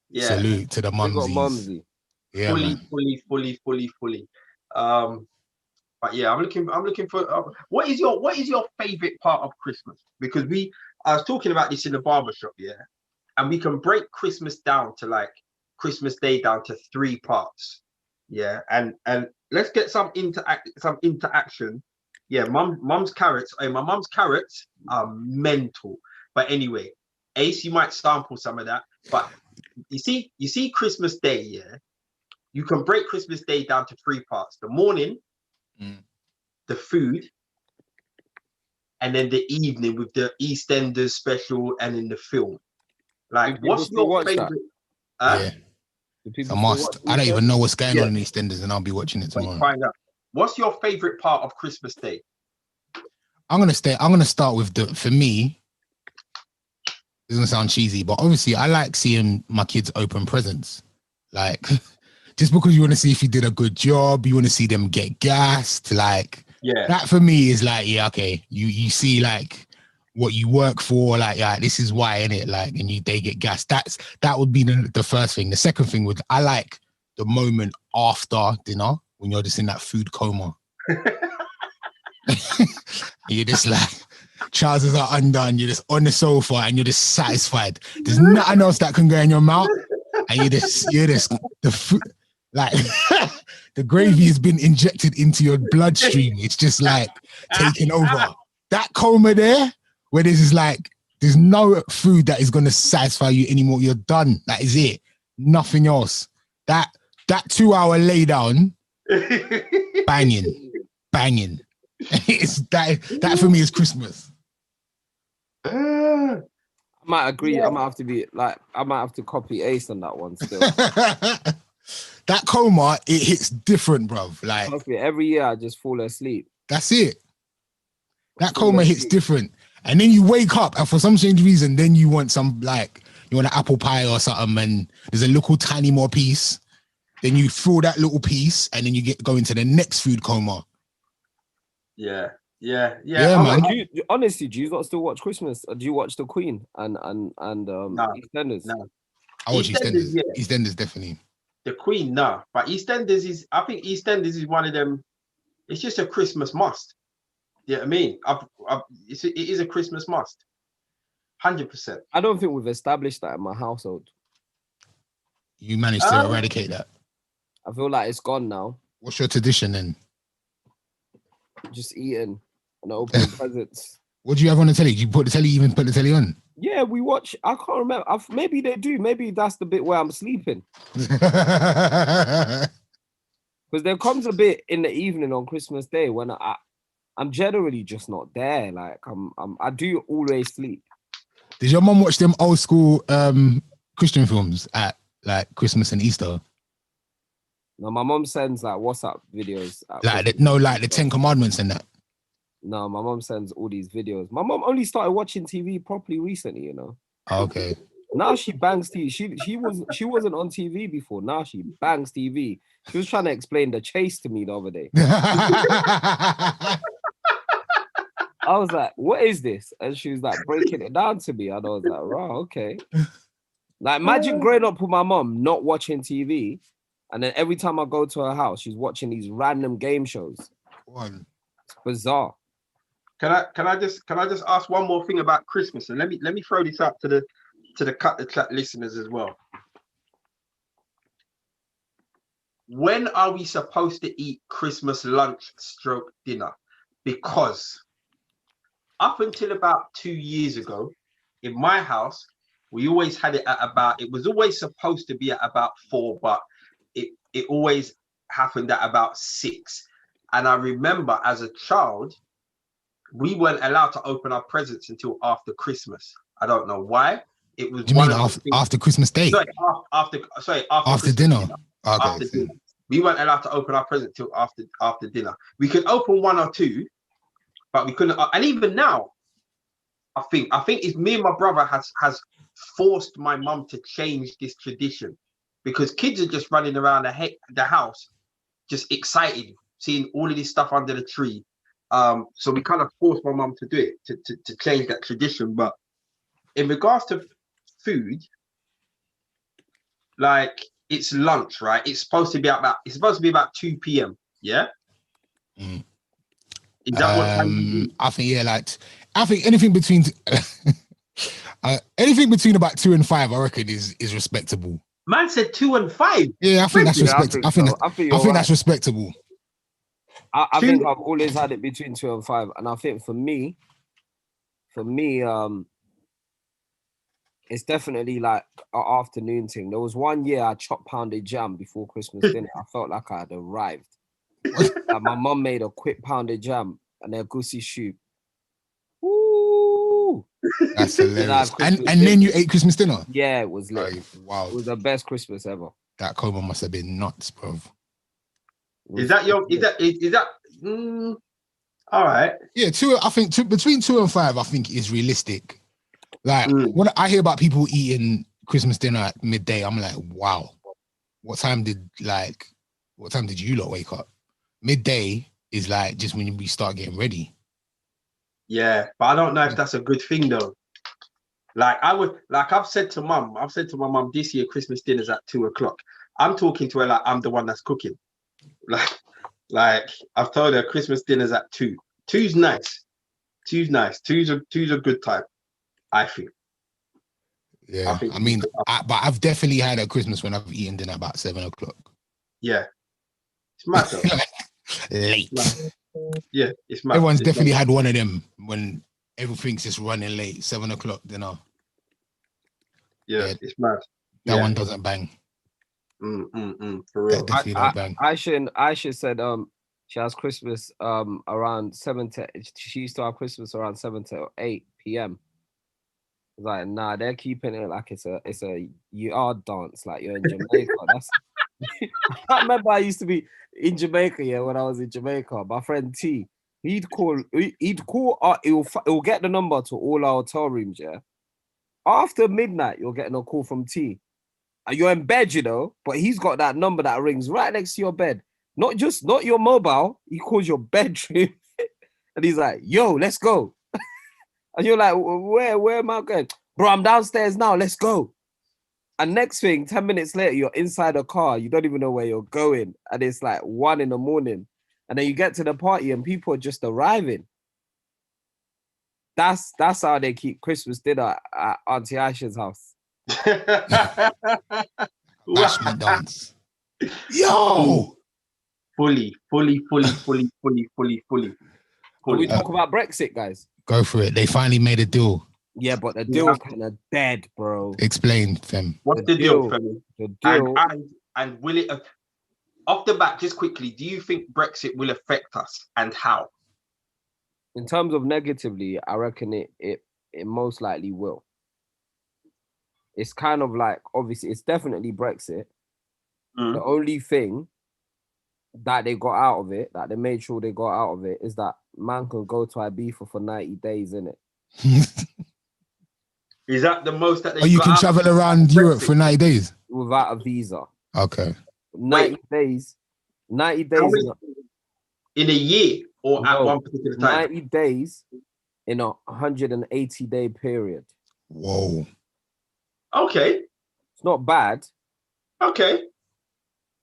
Yeah. Salute to the Mumsies. Mumsy. Yeah, fully. But But yeah, I'm looking for what is your favorite part of Christmas? Because I was talking about this in the barbershop, yeah, and we can break Christmas down to like Christmas Day down to 3 parts, yeah, and let's get some interaction. Yeah, mum's carrots. Hey, my mum's carrots are mental. But anyway, Ace, you might sample some of that. But you see Christmas Day, yeah, you can break Christmas Day down to 3 parts: the morning, the food, and then the evening with the EastEnders special and in the film. Like, Do people what's still your watch favorite? that? Yeah, Do it's people a still must. watch I don't even EastEnders? know what's going Yeah. on in EastEnders, and I'll be watching it Wait, tomorrow. find out. What's your favorite part of Christmas Day? I'm gonna start with for me. It doesn't sound cheesy, but obviously I like seeing my kids open presents. Like, just because you want to see if you did a good job, you want to see them get gassed. Like, Yeah, that for me is like, yeah, okay. You see like what you work for, like, yeah, this is why, innit? Like, and they get gassed. That would be the first thing. The second thing would, I like the moment after dinner when you're just in that food coma. You're just like, trousers are undone, you're just on the sofa and you're just satisfied. There's nothing else that can go in your mouth. And you're just the food, like the gravy has been injected into your bloodstream. It's just like taking over. That coma there, where there's no food that is gonna satisfy you anymore. You're done. That is it. Nothing else. That 2-hour lay down, banging. It's that for me is Christmas. I might agree. Yeah. I might have to copy Ace on that one still. That coma, it hits different, bruv. Like, Trust me, every year I just fall asleep. that's it. That coma hits different. And then you wake up and for some strange reason, then you want you want an apple pie or something and there's a little tiny more piece. Then you throw that little piece and then you go into the next food coma. Yeah, man. Honestly, do you not still watch Christmas? Or do you watch The Queen and EastEnders? No. I watch EastEnders, yeah. EastEnders definitely. The Queen, no. But I think EastEnders is one of them. It's just a Christmas must. You know what I mean? It is a Christmas must. 100%. I don't think we've established that in my household. You managed to eradicate that. I feel like it's gone now. What's your tradition then? Just eating and opening presents. What do you have on the telly? Do you put the telly on? Yeah, we watch. I can't remember. Maybe they do. Maybe that's the bit where I'm sleeping. Because there comes a bit in the evening on Christmas Day when I'm generally just not there. Like I do always sleep. Did your mom watch them old school Christian films at like Christmas and Easter? No, my mom sends like WhatsApp videos. Like the 10 Commandments and that. No, my mom sends all these videos. My mom only started watching TV properly recently, you know. Okay. Now she bangs TV. She wasn't on TV before. Now she bangs TV. She was trying to explain The Chase to me the other day. I was like, "What is this?" And she was like breaking it down to me. And I was like, "Wow, okay." Like, imagine growing up with my mom not watching TV, and then every time I go to her house, she's watching these random game shows. It's bizarre. Can I just ask one more thing about Christmas? And let me throw this out to the Cut the Chat listeners as well. When are we supposed to eat Christmas lunch / dinner? Because up until about 2 years ago, in my house, we always had it at it was always supposed to be at about 4, but it always happened at about 6. And I remember as a child, we weren't allowed to open our presents until after Christmas. I don't know why. It was after Christmas Day? Sorry, after Christmas dinner. Okay. After dinner. We weren't allowed to open our present till after dinner. We could open 1 or 2, but we couldn't. And even now, I think it's me and my brother has forced my mum to change this tradition, because kids are just running around the house, just excited, seeing all of this stuff under the tree. So we kind of forced my mum to do it, to change that tradition. But in regards to food, like, it's lunch, right? It's supposed to be about 2 p.m. Yeah. Is that what time you do? I think anything between anything between about 2 and 5, I reckon is respectable. Man said 2 and 5. Yeah, I think that's Yeah, I respectable. think so. I think you're right. that's respectable. I think I've always had it between 2 and 5, and I think for me, it's definitely like an afternoon thing. There was one year I chopped pounded jam before Christmas dinner. I felt like I had arrived. Like my mum made a quick pounded jam and a goosey soup. Woo! That's hilarious. And Christmas then you ate Christmas dinner? Yeah, it was lit. Wow. It was the best Christmas ever. That coma must have been nuts, bro. Is that all right? Yeah, I think between 2 and 5, I think is realistic. Like when I hear about people eating Christmas dinner at midday, I'm like, wow. What time did you lot wake up? Midday is like just when we start getting ready. Yeah, but I don't know if that's a good thing though. Like I've said to my mum, this year Christmas dinner's at 2 o'clock. I'm talking to her like I'm the one that's cooking. Like I've told her Christmas dinner's at 2. 2's nice. 2's nice. Two's a good time, I feel. Yeah, but I've definitely had a Christmas when I've eaten dinner about 7 o'clock. Yeah, it's mad though. Late. Yeah, it's mad. Everyone's definitely had one of them when everything's just running late. 7 o'clock dinner. Yeah, it's mad. That one doesn't bang. For real. Definitely don't bang. Aisha said she has Christmas around 7 to. She used to have Christmas around 7 to 8 p.m. Like, nah, they're keeping it like it's a yard dance, like you're in Jamaica. That's I remember I used to be in Jamaica, when I was in Jamaica. My friend T, he'll get the number to all our hotel rooms, yeah. After midnight, you're getting a call from T. You're in bed, but he's got that number that rings right next to your bed. Not your mobile, he calls your bedroom. And he's like, yo, let's go. And you're like, where am I going? Bro, I'm downstairs now. Let's go. And next thing, 10 minutes later, you're inside a car. You don't even know where you're going. And it's like 1 a.m. And then you get to the party and people are just arriving. That's how they keep Christmas dinner at Auntie Aisha's house. Bashment dance. Yo! Fully. Can we talk about Brexit, guys? Go for it. They finally made a deal. Yeah, but the deal's kind of dead, bro. Explain, Fem. What's the deal, Femi? The deal. And will it, off the bat, just quickly, do you think Brexit will affect us and how? In terms of negatively, I reckon it most likely will. It's kind of like, obviously, it's definitely Brexit. The only thing that they got out of it, that they made sure they got out of it, is that man can go to Ibiza for 90 days, innit? Is that the most that they you can travel around Europe for 90 days? Without a visa. Okay. 90 days. 90 days. In a year or at one particular time? 90 days in a 180-day period. Whoa. Okay. It's not bad. Okay.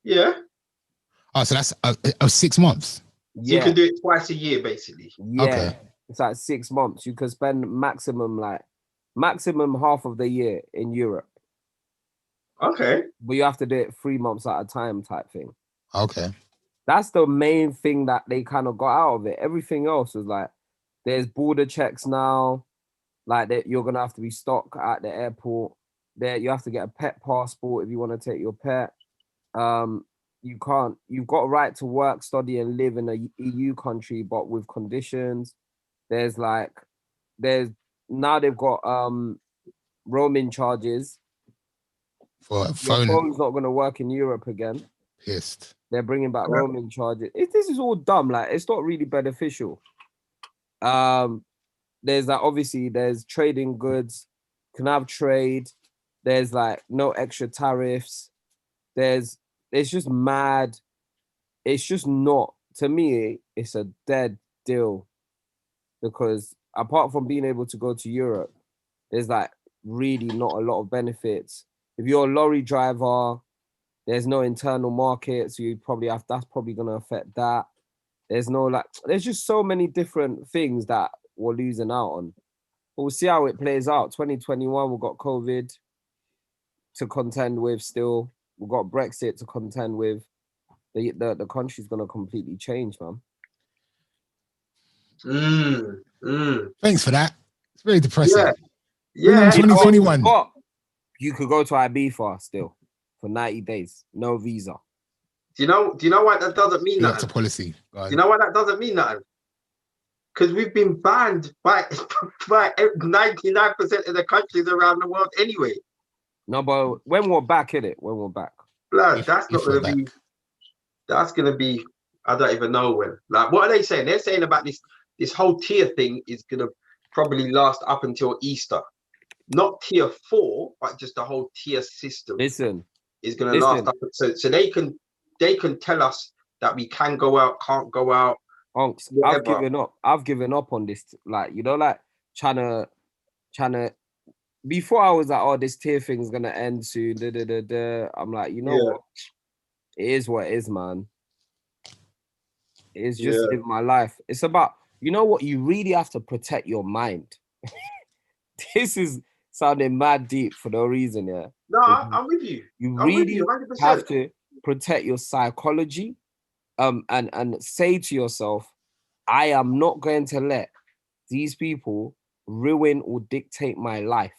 Yeah. Oh, so that's 6 months? So you can do it twice a year, basically. Yeah. Okay. It's like 6 months. You can spend maximum half of the year in Europe. Okay. But you have to do it 3 months at a time type thing. Okay. That's the main thing that they kind of got out of it. Everything else was like, there's border checks now. Like that, you're going to have to be stopped at the airport. There, you have to get a pet passport if you want to take your pet. You've got a right to work, study, and live in a EU country, but with conditions. Now they've got roaming charges. For a phone. Your phone's not going to work in Europe again. Pissed. They're bringing back roaming charges. This is all dumb. Like, it's not really beneficial. There's like, obviously there's trading goods, can have trade. There's like no extra tariffs. It's just mad. It's just not, to me, it's a dead deal. Because apart from being able to go to Europe, there's like really not a lot of benefits. If you're a lorry driver, there's no internal market, so that's probably going to affect that. There's no like, there's just so many different things that we're losing out on. But we'll see how it plays out. 2021, we've got COVID to contend with still. We've got Brexit to contend with. The country's gonna completely change, man. Thanks for that. It's very depressing. Yeah. 2021. But you could go to Ibiza still for 90 days, no visa. Do you know why that doesn't mean Lots nothing? of policy. Do you know why that doesn't mean nothing? Because we've been banned by 99% of the countries around the world anyway. No, but when we're back, innit? When we're back. Blood, that's gonna be, I don't even know when. Like, what are they saying? They're saying about this whole tier thing is gonna probably last up until Easter. Not tier 4, but just the whole tier system. Listen, is gonna last up. So they can tell us that we can go out, can't go out. Unks, I've given up. I've given up on this. Like, you know, like trying to. Before I was like, oh, this tier thing's gonna end soon. I'm like, you know what? It is what it is, man. It is just live my life. It's about, you know what? You really have to protect your mind. This is sounding mad deep for no reason, yeah. No, I'm with you. You I'm really with you, 100%. have to protect your psychology, and say to yourself, I am not going to let these people ruin or dictate my life,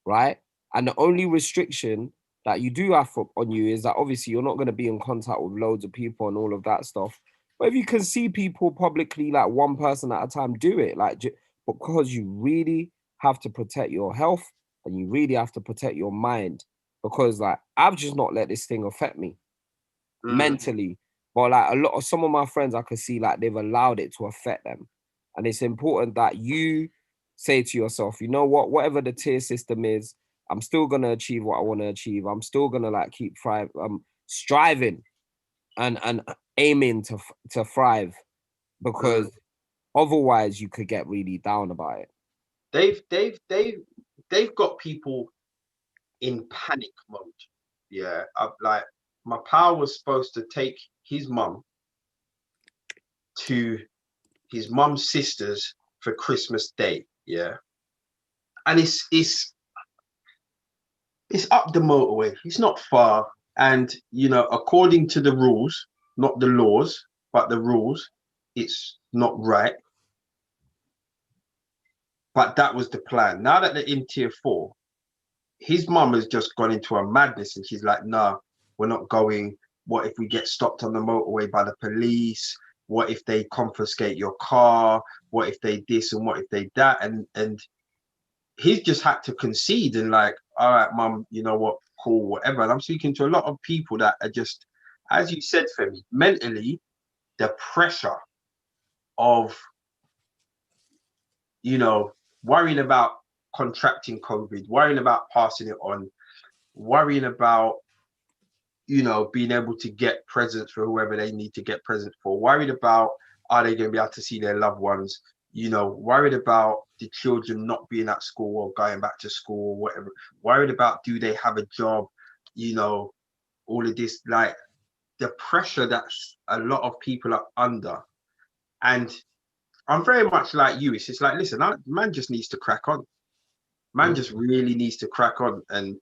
right? And the only restriction that you do have on you is that obviously you're not going to be in contact with loads of people and all of that stuff. But if you can see people publicly, like one person at a time, do it. Like, because you really have to protect your health and you really have to protect your mind. Because like, I've just not let this thing affect me mentally. But like some of my friends, I could see like they've allowed it to affect them. And it's important that you say to yourself, you know what, whatever the tier system is, I'm still gonna achieve what I want to achieve. I'm still gonna like keep striving and aiming to thrive, because otherwise you could get really down about it. They've got people in panic mode. Yeah, like my pal was supposed to take his mum to his mum's sister's for Christmas Day. Yeah, and it's up the motorway. It's not far, and you know, according to the rules, not the laws, but the rules, it's not right. But that was the plan. Now that they're in tier 4, his mum has just gone into a madness, and she's like, "Nah, we're not going. What if we get stopped on the motorway by the police? What if they confiscate your car? What if they this and what if they that?" And he's just had to concede and like, all right, mum, you know what, cool, whatever. And I'm speaking to a lot of people that are just, as you said, Femi, mentally, the pressure of, you know, worrying about contracting COVID, worrying about passing it on, worrying about, you know, being able to get presents for whoever they need to get presents for, worried about, are they going to be able to see their loved ones, you know, worried about the children not being at school or going back to school or whatever, worried about, do they have a job, you know, all of this, like the pressure that a lot of people are under. And I'm very much like you. It's just like, listen, man just needs to crack on. Man just really needs to crack on and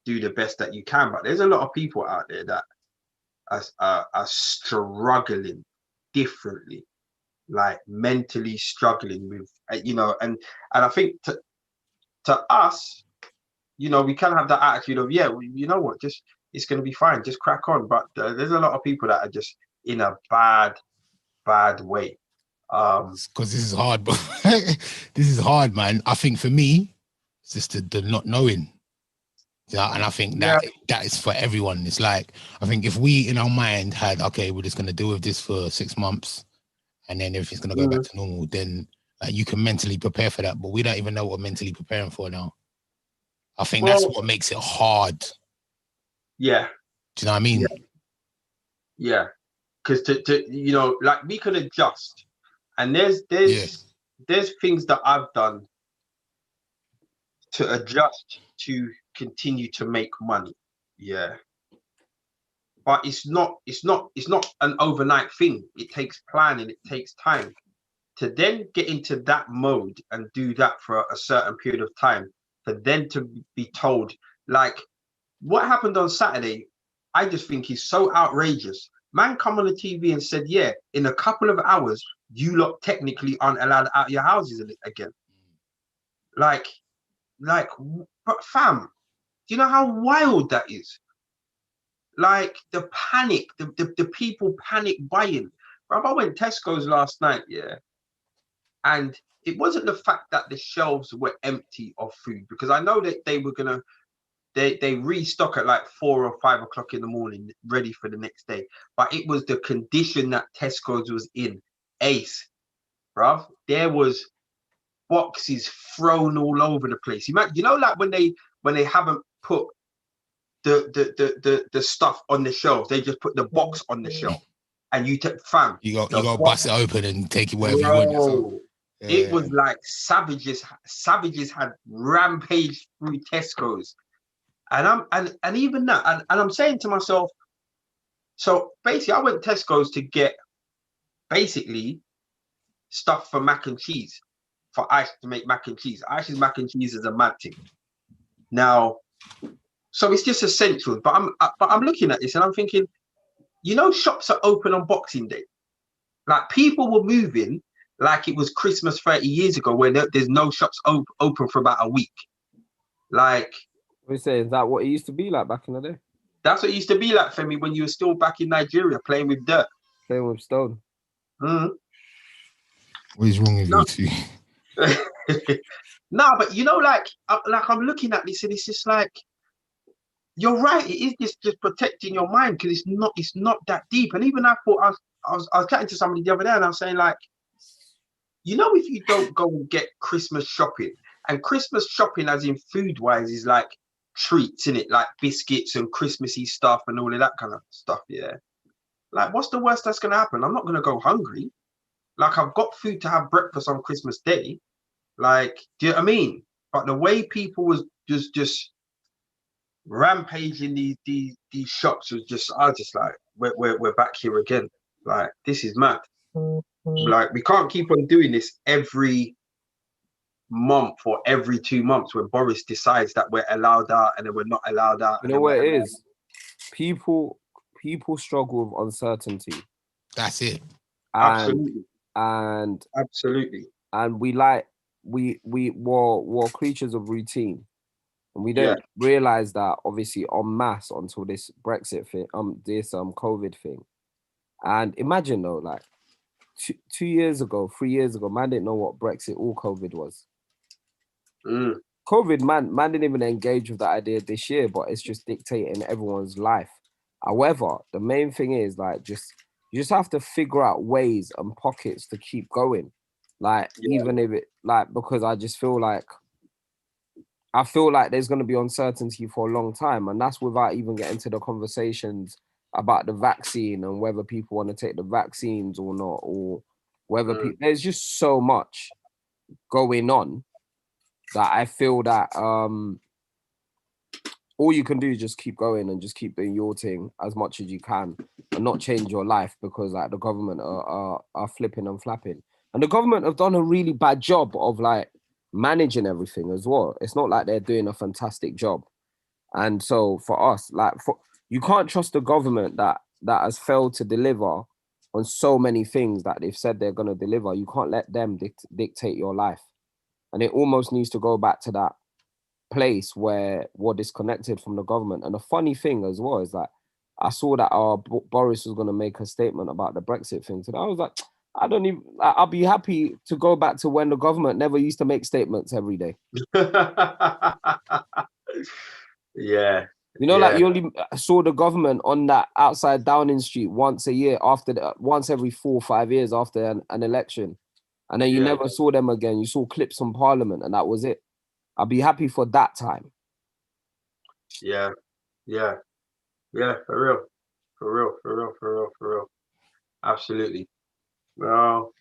do the best that you can. But there's a lot of people out there that are struggling differently, like mentally struggling with, you know, and I think to us, you know, we can have that attitude of, yeah, well, you know what, just, it's going to be fine, just crack on. But there's a lot of people that are just in a bad way. Because this is hard, but this is hard, man. I think for me, it's just the not knowing. Yeah, and I think that is for everyone. It's like, I think if we in our mind had, okay, we're just gonna deal with this for 6 months and then everything's gonna go back to normal, then like you can mentally prepare for that. But we don't even know what we're mentally preparing for now. I think that's what makes it hard. Yeah. Do you know what I mean? Yeah. Because to you know, like we can adjust. And there's things that I've done to adjust to continue to make money. Yeah. but it's not an overnight thing. It takes planning, it takes time to then get into that mode and do that for a certain period of time, for then to be told, like what happened on Saturday, I just think is so outrageous. Man come on the TV and said, yeah, in a couple of hours, you lot technically aren't allowed out of your houses again. Like, but fam, do you know how wild that is? Like the panic, the people panic buying. Bro, I went Tesco's last night, yeah, and it wasn't the fact that the shelves were empty of food, because I know that they were gonna they restock at like 4 or 5 o'clock in the morning, ready for the next day. But it was the condition that Tesco's was in. Ace, bruv. There was boxes thrown all over the place. You know, like when they haven't put the stuff on the shelf, they just put the box on the shelf, and you take fam. You got to bust it open and take it wherever you want. So, it was like savages had rampaged through Tesco's, and even that, and I'm saying to myself, so basically, I went to Tesco's to get basically stuff for mac and cheese, for Ash to make mac and cheese. Ash's mac and cheese is a mad thing. Now, so it's just essentials. But I'm looking at this and I'm thinking, you know, shops are open on Boxing Day. Like people were moving like it was Christmas 30 years ago, where there's no shops open for about a week. Like, we say, is that what it used to be like back in the day? That's what it used to be like, Femi, when you were still back in Nigeria playing with dirt. Playing with stone. Mm-hmm. What is wrong with you two? No, but you know, like I'm looking at this and it's just like, you're right. It is just protecting your mind, because it's not that deep. And even I thought I was chatting to somebody the other day and I was saying, like, you know, if you don't go and get Christmas shopping, and Christmas shopping as in food wise is like treats, in it, like biscuits and Christmassy stuff and all of that kind of stuff. Yeah. Like, what's the worst that's gonna happen? I'm not gonna go hungry. Like, I've got food to have breakfast on Christmas Day. Like, do you know what I mean? But the way people was just rampaging these shops was just, I was just like, we're back here again. Like, this is mad. Like, we can't keep on doing this every month or every 2 months when Boris decides that we're allowed out and then we're not allowed out. You know what it is? People struggle with uncertainty. That's it. Absolutely. And absolutely. And we're creatures of routine. And we don't realize that, obviously, en masse until this Brexit thing, this COVID thing. And imagine though, like 2 years ago, 3 years ago, man didn't know what Brexit or COVID was. COVID, man didn't even engage with that idea this year, but it's just dictating everyone's life. However, the main thing is, like, you just have to figure out ways and pockets to keep going. Like, even if it, like, because I feel like there's going to be uncertainty for a long time. And that's without even getting to the conversations about the vaccine and whether people want to take the vaccines or not, or whether there's just so much going on that I feel that all you can do is just keep going and just keep doing your thing as much as you can and not change your life because, like, the government are flipping and flapping. And the government have done a really bad job of, like, managing everything as well. It's not like they're doing a fantastic job. And so for us, like, you can't trust the government that has failed to deliver on so many things that they've said they're going to deliver. You can't let them dictate your life. And it almost needs to go back to that place where we're disconnected from the government. And the funny thing as well is that I saw that Boris was going to make a statement about the Brexit thing today. I was like, I'll be happy to go back to when the government never used to make statements every day. Yeah. You know, like, you only saw the government on that outside Downing Street once a year once every 4 or 5 years after an election. And then you never saw them again. You saw clips from Parliament and that was it. I'll be happy for that time. Yeah. For real. Absolutely. Well,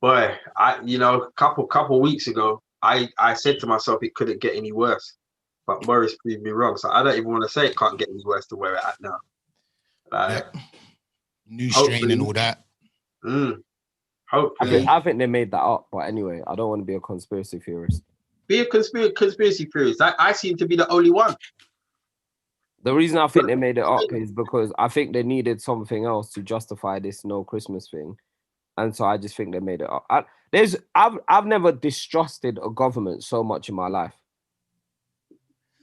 boy, a couple weeks ago, I said to myself it couldn't get any worse, but Boris proved me wrong. So I don't even want to say it can't get any worse to where we're at now. Like, New strain and all that. Hopefully. I think they made that up. But anyway, I don't want to be a conspiracy theorist. Be a conspiracy theorist. I seem to be the only one. The reason I think they made it up is because I think they needed something else to justify this no Christmas thing. And so I just think they made it up. I've never distrusted a government so much in my life.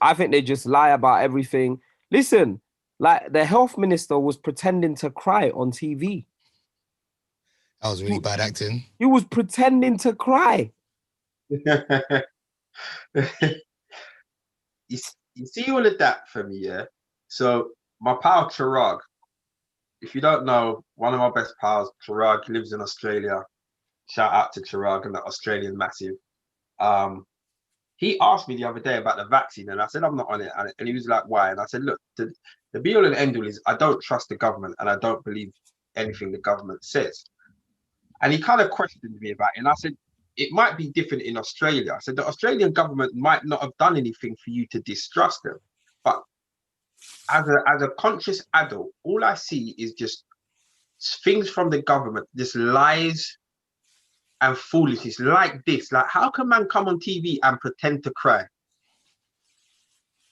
I think they just lie about everything. Listen, like the health minister was pretending to cry on TV. That was really bad acting. He was pretending to cry. You see all of that for me, yeah? So my pal Chirag, if you don't know, one of my best pals, Chirag, lives in Australia. Shout out to Chirag and the Australian massive. He asked me the other day about the vaccine, and I said I'm not on it. And he was like, why? And I said, look, the be all and end all is I don't trust the government and I don't believe anything the government says. And he kind of questioned me about it. And I said, it might be different in Australia. I said, the Australian government might not have done anything for you to distrust them. But as a conscious adult, all I see is just things from the government, just lies and foolishness like this. Like, how can man come on TV and pretend to cry?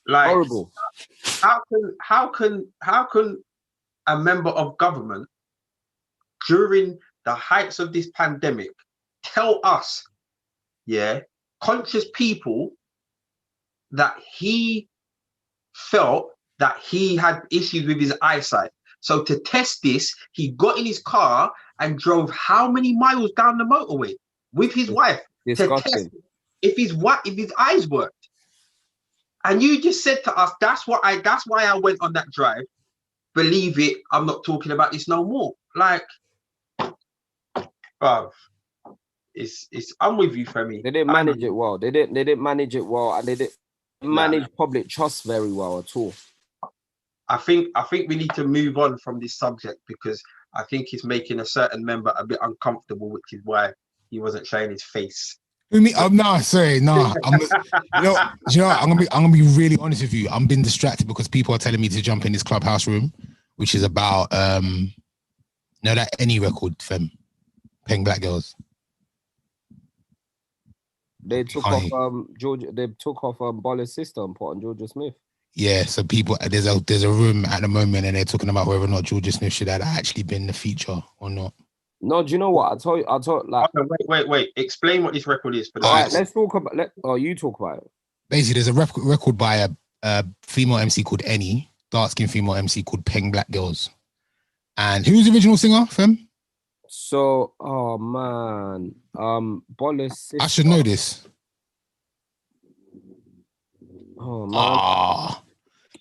Like, horrible. How can a member of government during the heights of this pandemic tell us, conscious people, that he felt that he had issues with his eyesight? So to test this, he got in his car and drove how many miles down the motorway with his wife to test if his eyes worked. And you just said to us, that's why I went on that drive. Believe it, I'm not talking about this no more. Like, bruv, it's I'm with you, Femi. They didn't manage it well. They didn't manage it well, and they didn't manage public trust very well at all. I think we need to move on from this subject because I think it's making a certain member a bit uncomfortable, which is why he wasn't showing his face. I'm gonna be really honest with you. I'm being distracted because people are telling me to jump in this clubhouse room, which is about that any record, fam, Peng Black Girls. They took off Georgia. They took off Boller's sister and put on Georgia Smith. Yeah, so people, there's a room at the moment, and they're talking about whether or not Georgia Smith should have actually been the feature or not. No, do you know what? I told like. Okay, wait. Explain what this record is. All right, let's talk about. You talk about it. Basically, there's a record by a female MC called Any, dark-skinned female MC called Peng Black Girls. And who's the original singer, fam? So, oh man, Boller's sister. I should know this. Oh man.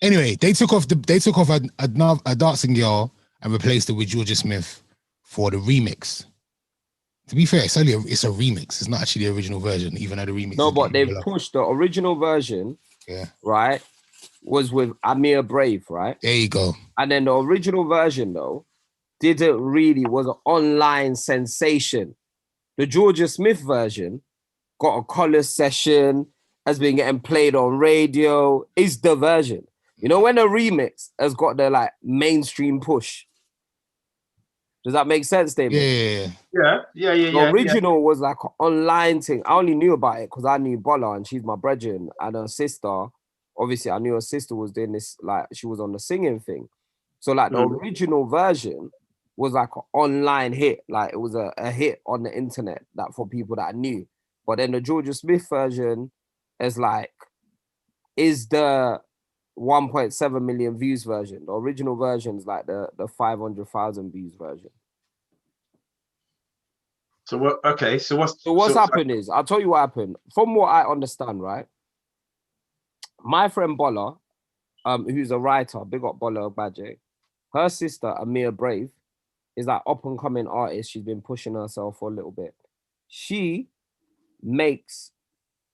Anyway, they took off a dancing girl and replaced it with Georgia Smith for the remix. To be fair, it's a remix. It's not actually the original version, even though the remix. No, but they've pushed the original version. Yeah. Right. Was with Amir Brave, right? There you go. And then the original version though was an online sensation. The Georgia Smith version got a color session, has been getting played on radio, is the version. You know, when a remix has got the like mainstream push. Does that make sense, David? Yeah. The original was like an online thing. I only knew about it because I knew Bola and she's my brethren, and her sister. Obviously, I knew her sister was doing this, like she was on the singing thing. So like the original version was like an online hit. Like it was a hit on the internet that for people that I knew. But then the Georgia Smith version is the 1.7 million views version. The original version is like the 500,000 views version. So what? Okay. So what's happened is, I'll tell you what happened. From what I understand, right? My friend Bola, who's a writer, big up Bola Badge, her sister Amir Brave is like up and coming artist. She's been pushing herself for a little bit. She makes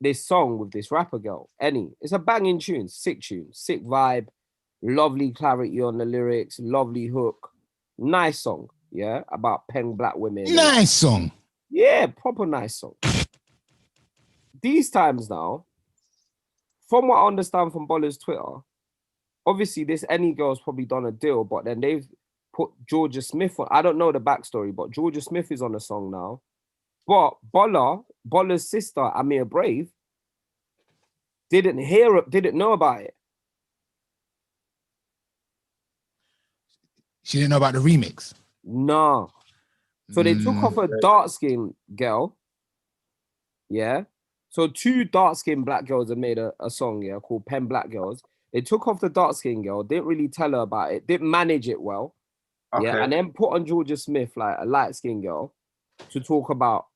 this song with this rapper girl, Any. It's a banging tune, sick vibe, lovely clarity on the lyrics, lovely hook, nice song, yeah, about Peng Black women. Nice song. Yeah, proper nice song. These times now, from what I understand from Boller's Twitter, obviously this Any Girl's probably done a deal, but then they've put Georgia Smith on. I don't know the backstory, but Georgia Smith is on the song now. But Bolla's sister, Amir Brave, didn't know about it. She didn't know about the remix. No. So they took off a dark-skinned girl. Yeah. So 2 dark-skinned black girls have made a song, yeah, called Pen Black Girls. They took off the dark-skinned girl, didn't really tell her about it, didn't manage it well. Okay. Yeah, and then put on Georgia Smith, like a light-skinned girl, to talk about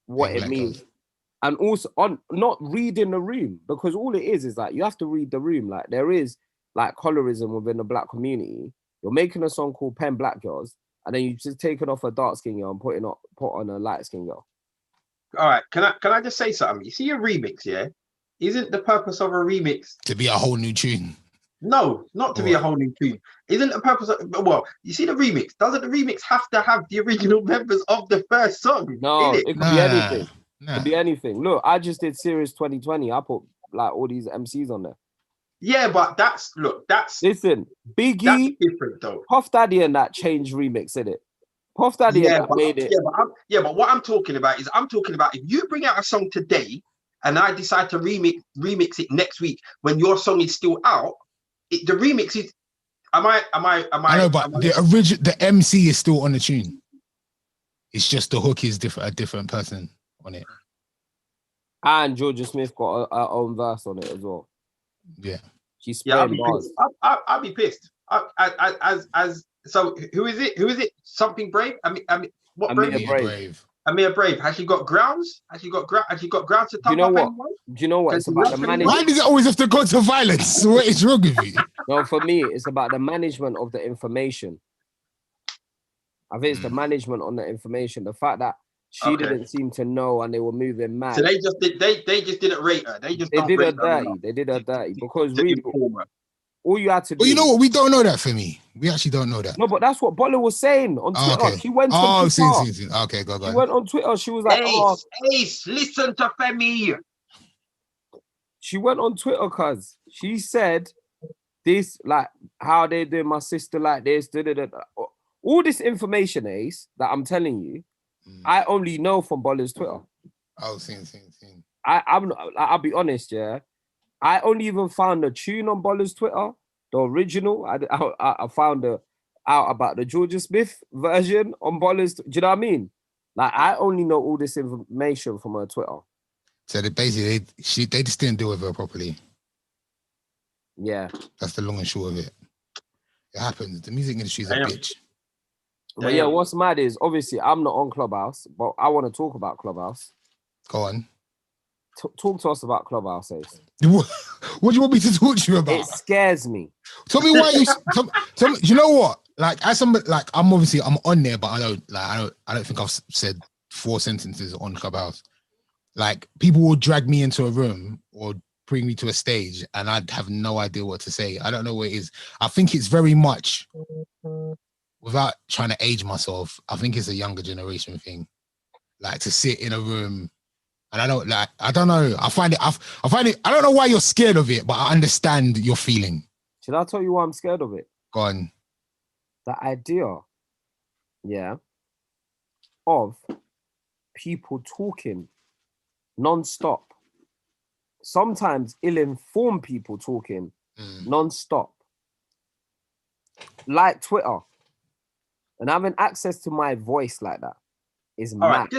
what Pen it Black means. Girls. And also on not reading the room, because all it is like you have to read the room. Like there is like colorism within the black community. You're making a song called Pen Black Girls, and then you just taken off a dark skin girl and put on a light skin girl. All right, can I just say something? You see a remix, yeah? Isn't the purpose of a remix To be a whole new tune? No, not to be a whole new tune. Isn't the purpose of, well, you see the remix? Doesn't the remix have to have the original members of the first song? No, it could be anything. Nah. It could be anything. Look, I just did Series 2020. I put like all these MCs on there. Yeah, but that's listen, Biggie, that's different though. Puff Daddy and that changed remix, innit? Puff Daddy and that made it. But what I'm talking about is if you bring out a song today and I decide to remix it next week when your song is still out, the remix is. I know, but the MC is still on the tune. It's just the hook is different, a different person on it. And Georgia Smith got her own verse on it as well. Yeah. She's spraying bars. I'll be pissed. So who is it? Who is it? Something Brave? What Amir Brave? Amir Brave. Has she got grounds? Has she got grounds to talk Do you know what? Do you know what? It's about the management. Why does it always have to go to violence? What is wrong with you? No, for me, it's about the management of the information. I think it's the management on the information. The fact that she didn't seem to know and they were moving mad. So they just didn't rate her. They did her dirty. They did her dirty because really, all you had to do. Well, you know what? We don't know that for me. We actually don't know that. No, but that's what Bolla was saying on Twitter. Okay. She went on Twitter. Okay, go. She went on Twitter. She was like, Ace, listen to Femi. She went on Twitter because she said this, like, how they doing my sister like this. All this information, Ace, that I'm telling you, I only know from Bolla's Twitter. Oh, seen. I'll be honest, yeah. I only even found the tune on Bolla's Twitter, the original. I found out about the Georgia Smith version on Bolla's. Do you know what I mean? Like, I only know all this information from her Twitter. So they just didn't deal with her properly. Yeah, that's the long and short of it. It happens. The music industry is a bitch. But yeah, what's mad is obviously I'm not on Clubhouse, but I want to talk about Clubhouse. Go on. Talk to us about Clubhouse, Ace. What do you want me to talk to you about? It scares me. Tell me why you. tell me, you know what? Like, as I'm on there, but I don't think I've said 4 sentences on Clubhouse. Like, people will drag me into a room or bring me to a stage, and I'd have no idea what to say. I don't know what it is. I think it's very much, without trying to age myself, I think it's a younger generation thing. Like, to sit in a room. And I don't know. I find it, I don't know why you're scared of it, but I understand your feeling. Should I tell you why I'm scared of it? Go on. The idea, of people talking non-stop. Sometimes ill-informed people talking non-stop. Like Twitter. And having access to my voice like that is mad. Right,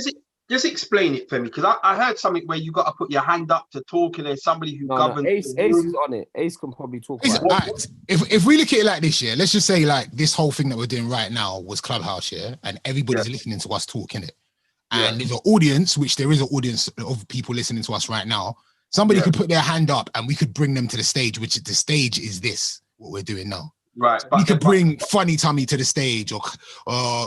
just explain it for me, because I heard something where you got to put your hand up to talk, and there's somebody who governs. Ace is on it. Ace can probably talk about it. If we look at it like this, let's just say like this whole thing that we're doing right now was Clubhouse, and everybody's listening to us talking it. And there's an audience, which there is an audience of people listening to us right now. Somebody could put their hand up and we could bring them to the stage, which the stage is this, what we're doing now. Right. So we could bring Funny Tummy to the stage, or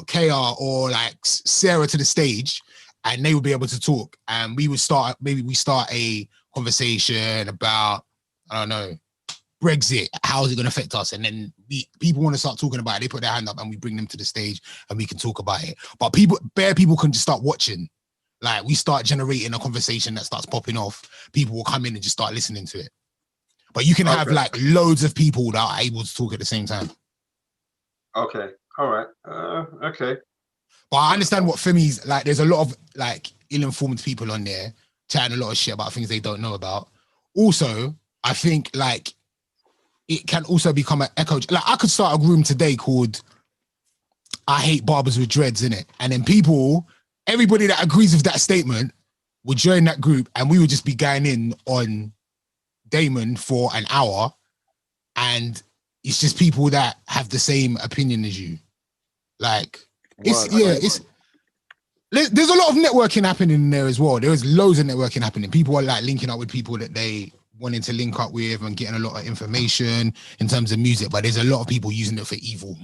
KR, or like Sarah to the stage, and they would be able to talk. And we would start a conversation about, I don't know, Brexit. How is it going to affect us? And then people want to start talking about it. They put their hand up and we bring them to the stage and we can talk about it. But bare people can just start watching. Like, we start generating a conversation that starts popping off. People will come in and just start listening to it. But you can have Okay. like loads of people that are able to talk at the same time. Okay. All right. Okay. But I understand what Femi's like. There's a lot of like ill-informed people on there chatting a lot of shit about things they don't know about. Also, I think like it can also become an echo. Like I could start a room today called "I hate barbers with dreads" in it, and then everybody that agrees with that statement would join that group, and we would just be going in on Damon for an hour, and it's just people that have the same opinion as you. Like there's a lot of networking happening in there as well. There is loads of networking happening. People are like linking up with people that they wanted to link up with and getting a lot of information in terms of music, but there's a lot of people using it for evil.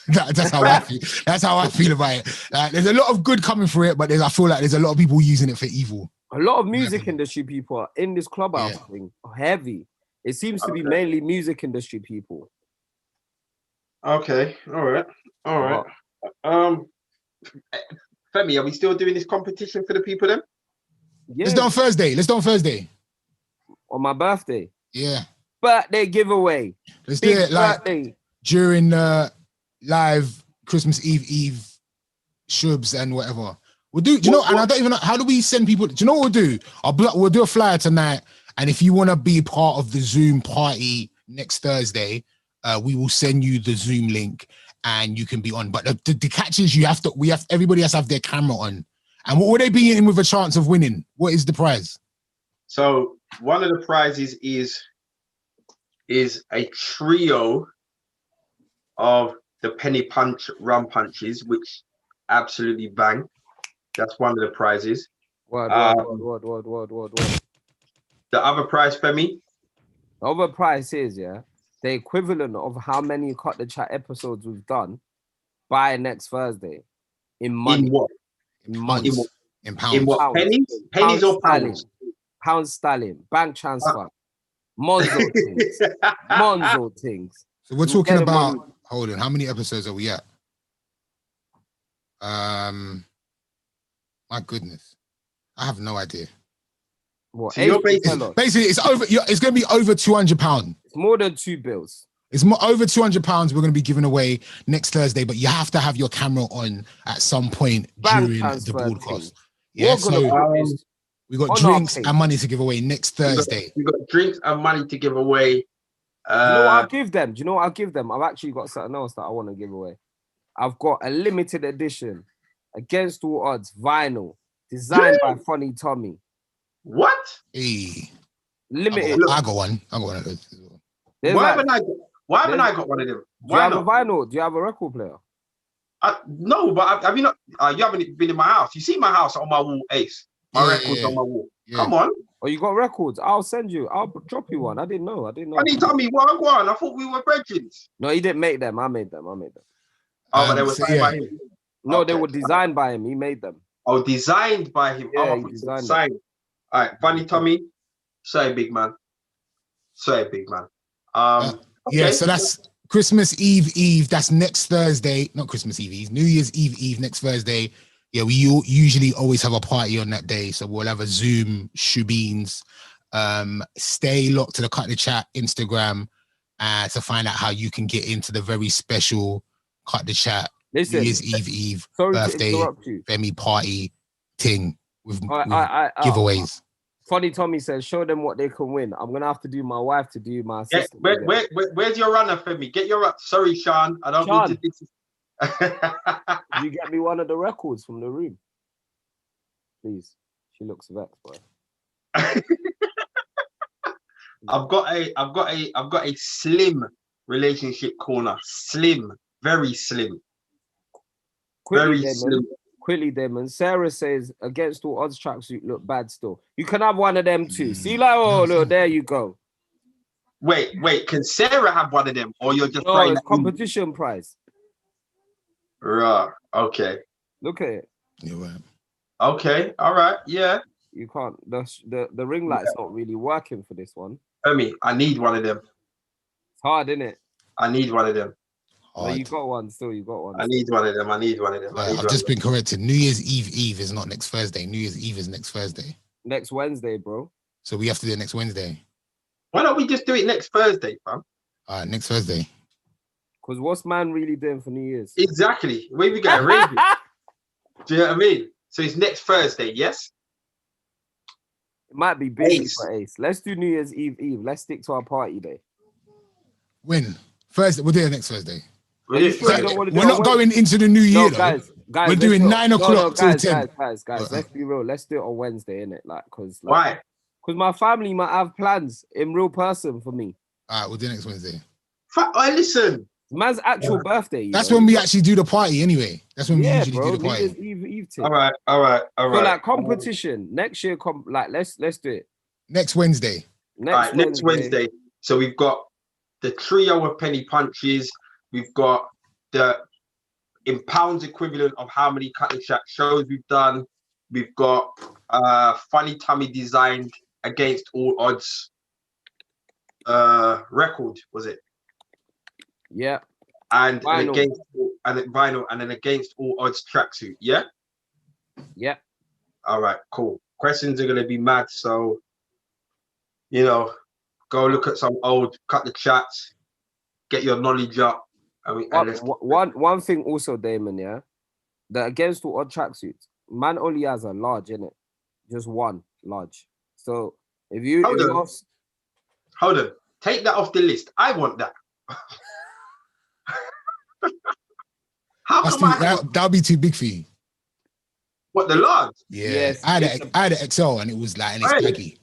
That's how I feel. That's how I feel about it. There's a lot of good coming for it, but I feel like there's a lot of people using it for evil. A lot of music industry people are in this clubhouse thing heavy. It seems to be mainly music industry people. Okay. All right. Femi, are we still doing this competition for the people then? Yeah. Let's do it on Thursday. On my birthday. Yeah. Birthday giveaway. Let's do it like during live Christmas Eve shubs and whatever. We'll do. Do you know? And I don't even know how do we send people. Do you know what we'll do? We'll do a flyer tonight. And if you want to be part of the Zoom party next Thursday, we will send you the Zoom link and you can be on. But the catch is everybody has to have their camera on. And what would they be in with a chance of winning? What is the prize? So one of the prizes is a trio of the Penny Punch rum punches, which absolutely bang. That's one of the prizes. What? The other prize, Femi? The other prize is, the equivalent of how many Cut the Chat episodes we've done by next Thursday. In money. In what? In money. In pounds. In what? Pennies? Pennies or pounds? Pound sterling. Bank transfer. Monzo things. Monzo things. So we're talking about, hold on, how many episodes are we at? My goodness. I have no idea. What? So basically, it's over. It's going to be over £200. It's more than £2. It's more over £200. We're going to be giving away next Thursday, but you have to have your camera on at some point during the broadcast. Yeah, so we got drinks and money to give away next Thursday. We got drinks and money to give away. Do you know what I'll give them? I've actually got something else that I want to give away. I've got a limited edition, Against All Odds vinyl, designed by Funny Tommy. What? Hey. Limited. I got one of those as well. Why haven't I got one of them? Do you have a vinyl? Do you have a record player? No, but have you not? You haven't been in my house. You see my house on my wall, Ace. My records on my wall. Yeah. Come on. Oh, you got records? I'll send you. I'll drop you one. I didn't know. Funny Tommy, one. I thought we were brethrens. No, he didn't make them. I made them. Oh, but they were signed by him. No, okay. They were designed by him. He made them. Oh, designed by him. Yeah, he designed them. All right, Funny Tommy. Say big man. Okay. Yeah, so that's Christmas Eve. That's next Thursday. Not Christmas Eve. New Year's Eve next Thursday. Yeah, we usually always have a party on that day. So we'll have a Zoom shoebeans. Stay locked to the Cut the Chat Instagram to find out how you can get into the very special Cut the Chat New Year's Eve birthday Femi party thing with giveaways. Funny Tommy says, show them what they can win. I'm gonna have to do my wife to do my assistant. Where's your runner, Femi? Get your sorry, Sean. I don't mean to. You get me one of the records from the room, please. She looks vexed, boy. I've got a slim relationship corner. Slim, very slim. Quickly, Damon. Sarah says, Against All Odds tracksuit look bad still. You can have one of them too. See, like, look, there you go. Wait. Can Sarah have one of them, or you're just it's competition prize? Right. Okay. Look at it. You're right. Okay. All right. Yeah. You can't. The ring light's not really working for this one. I need one of them. It's hard, isn't it? I need one of them. Oh, you got one still. You got one. I need one of them. I've just been corrected. New Year's Eve is not next Thursday. New Year's Eve is next Thursday. Next Wednesday, bro. So we have to do it next Wednesday. Why don't we just do it next Thursday, fam? All right, next Thursday. Because what's man really doing for New Year's? Exactly. Where we going? Raving. Do you know what I mean? So it's next Thursday, yes? It might be busy Ace. for Ace. Let's do New Year's Eve. Let's stick to our party day. When? Thursday. We'll do it next Thursday. Are you sure you don't want to do We're it not on going into the new year, No, though. guys. We're doing 9 o'clock till 10. Guys. Let's be real. Let's do it on Wednesday, innit? Like, Why? Because my family might have plans in real person for me. All right, we'll do it next Wednesday. Listen. It's man's actual birthday. That's when we actually do the party anyway. That's when we usually bro, do the New party. Year's Eve thing. All right. So like competition next year. Let's do it Next Wednesday. Next Wednesday. So we've got the trio of penny punches. We've got the in pounds equivalent of how many Cut the Chat shows we've done. We've got Funny Tummy designed against all odds record, was it? Yeah. And Vinyl. Vinyl and then against all odds tracksuit. Yeah. Yeah. All right. Cool. Questions are gonna be mad. So, go look at some old Cut the Chats, get your knowledge up. One thing also, Damon. Yeah. The against all odd tracksuits. Man only has a large in it, just one large. So if you hold on, take that off the list. I want that. How come that'll be too big for you? What, the large? Yeah, yes, I had an XL and it was like, and it's baggy.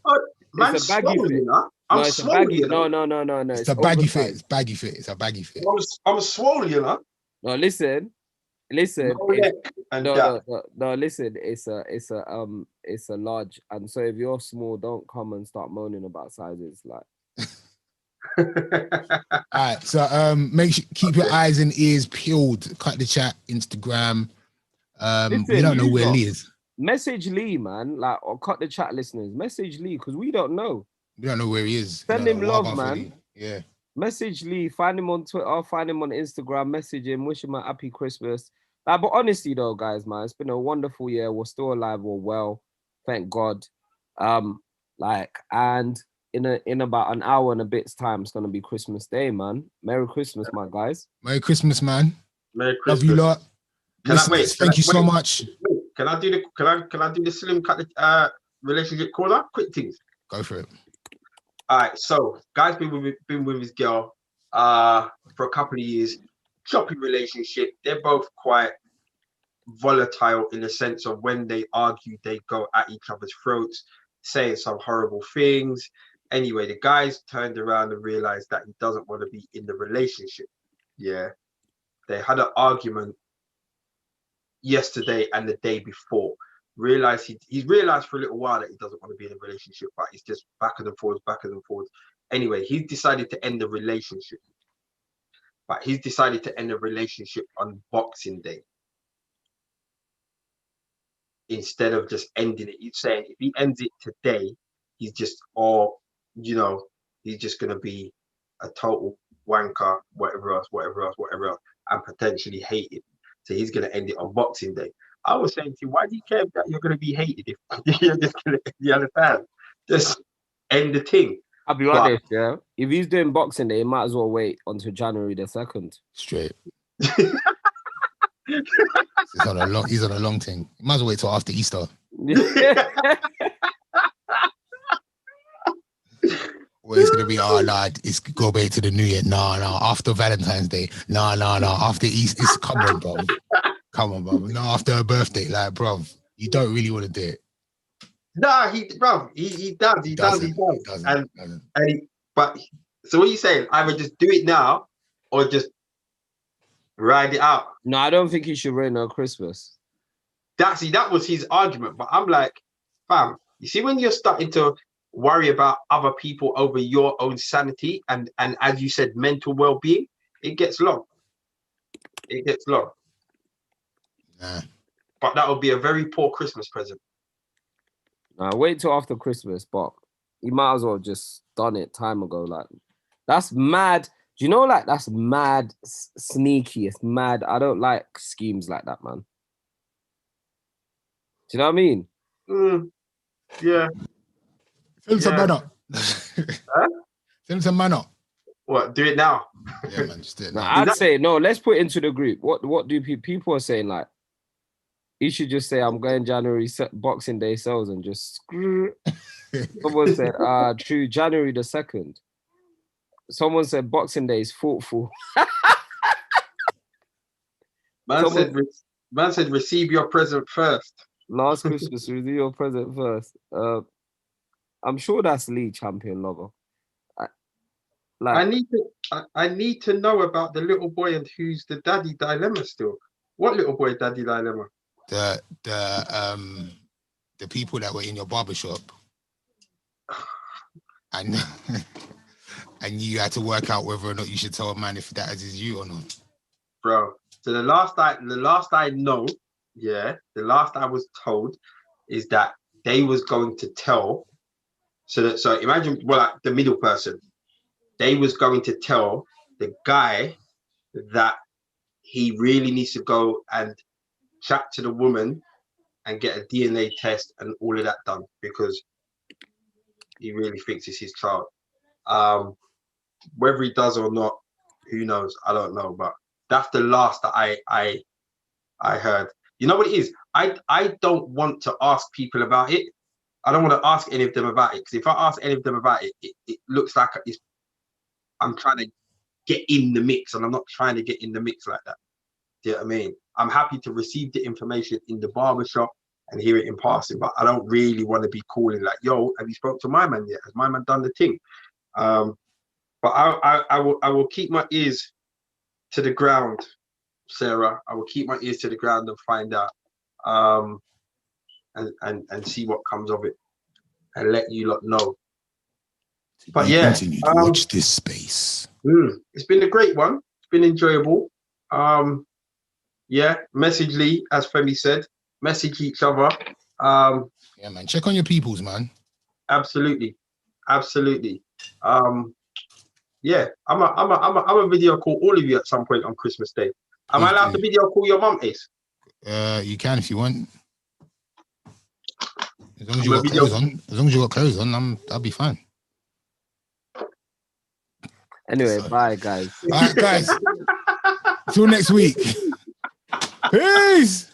Man, it's a baggy fit. You know? I'm swollen, you know? No. It's a baggy fit. It's baggy fit. It's a baggy fit. I'm swollen, you know? No, listen. No, listen. It's a large, and so if you're small, don't come and start moaning about sizes. Like, all right. So keep your eyes and ears peeled. Cut the Chat Instagram. We don't know where Lee is. Message Lee, man. Like, or Cut the Chat listeners. Message Lee because we don't know. We don't know where he is. Send him love, man. Yeah. Message Lee. Find him on Twitter. Find him on Instagram. Message him. Wish him a happy Christmas. But honestly, though, guys, man, it's been a wonderful year. We're still alive. We're well. Thank God. And in about an hour and a bit's time, it's gonna be Christmas Day, man. Merry Christmas, my guys. Merry Christmas, man. Merry Christmas. Love you lot. Thank you so much. Can I do the Slim Cut the relationship caller? Quick things. Go for it. All right. So, guy's been with his girl for a couple of years. Choppy relationship. They're both quite volatile in the sense of when they argue, they go at each other's throats, saying some horrible things. Anyway, the guy's turned around and realized that he doesn't want to be in the relationship. Yeah. They had an argument yesterday and the day before. He's realized for a little while that he doesn't want to be in a relationship, but he's just backwards and forwards. Anyway, he's decided to end the relationship. But he's decided to end the relationship on Boxing Day instead of just ending it. He's saying if he ends it today, he's just he's just gonna be a total wanker, whatever else, and potentially hated. So he's gonna end it on Boxing Day. I was saying to you, why do you care that you're gonna be hated if you're just gonna, you understand? Just end the thing. I'll be honest, yeah. If he's doing Boxing Day, he might as well wait until January the 2nd. Straight. He's on a long thing. He might as well wait till after Easter. Well, it's gonna be it's go back to the New Year. No, after Valentine's Day. No, after Easter. It's come on, bro. No, after her birthday, like, bro, you don't really want to do it. Nah, he does. But so what are you saying? Either just do it now or just ride it out. No, I don't think he should ruin her Christmas. That was his argument. But I'm like, fam, you see when you're starting to worry about other people over your own sanity and as you said, mental well-being, it gets long. Nah. But that would be a very poor Christmas present. Wait till after Christmas, but you might as well just done it time ago. Like, that's mad. Do you know, like, that's mad sneaky. It's mad. I don't like schemes like that, man. Do you know what I mean? Yeah. Filter better. Huh? Send some man up. What? Do it now. Yeah, man, just do it No, now. I'd say no. Let's put it into the group. What do people are saying? Like, you should just say I'm going January Boxing Day sales and just screw. Someone said, true, January the 2nd. Someone said Boxing Day is thoughtful. Man said, receive your present first. Last Christmas, receive your present first. I'm sure that's Lee champion logo. I need to know about the little boy and who's the daddy dilemma still. What little boy daddy dilemma? The people that were in your barbershop and and you had to work out whether or not you should tell a man if that is you or not. Bro. So the last I know, yeah, the last I was told is that they was going to tell. So imagine, well, like the middle person, they was going to tell the guy that he really needs to go and chat to the woman and get a DNA test and all of that done because he really thinks it's his child. Whether he does or not, who knows? I don't know, but that's the last that I heard. You know what it is? I don't want to ask people about it. I don't want to ask any of them about it because if I ask any of them about it, it looks like I'm trying to get in the mix, and I'm not trying to get in the mix like that. Do you know what I mean? I'm happy to receive the information in the barbershop and hear it in passing, but I don't really want to be calling like, yo, have you spoke to my man yet? Has my man done the thing? But I will keep my ears to the ground, Sarah. I will keep my ears to the ground and find out and see what comes of it and let you lot know. But you yeah, continue to watch this space. It's been a great one. It's been enjoyable. Yeah, message Lee, as Femi said, message each other. Yeah, man, check on your peoples, man. Absolutely. Yeah, I'm a video call all of you at some point on Christmas Day. Am I allowed to video call your mum, Ace? You can if you want. As long as you got clothes on. As long as you got clothes on, I'll be fine. Anyway, bye, guys. All right, guys. Till next week. Peace.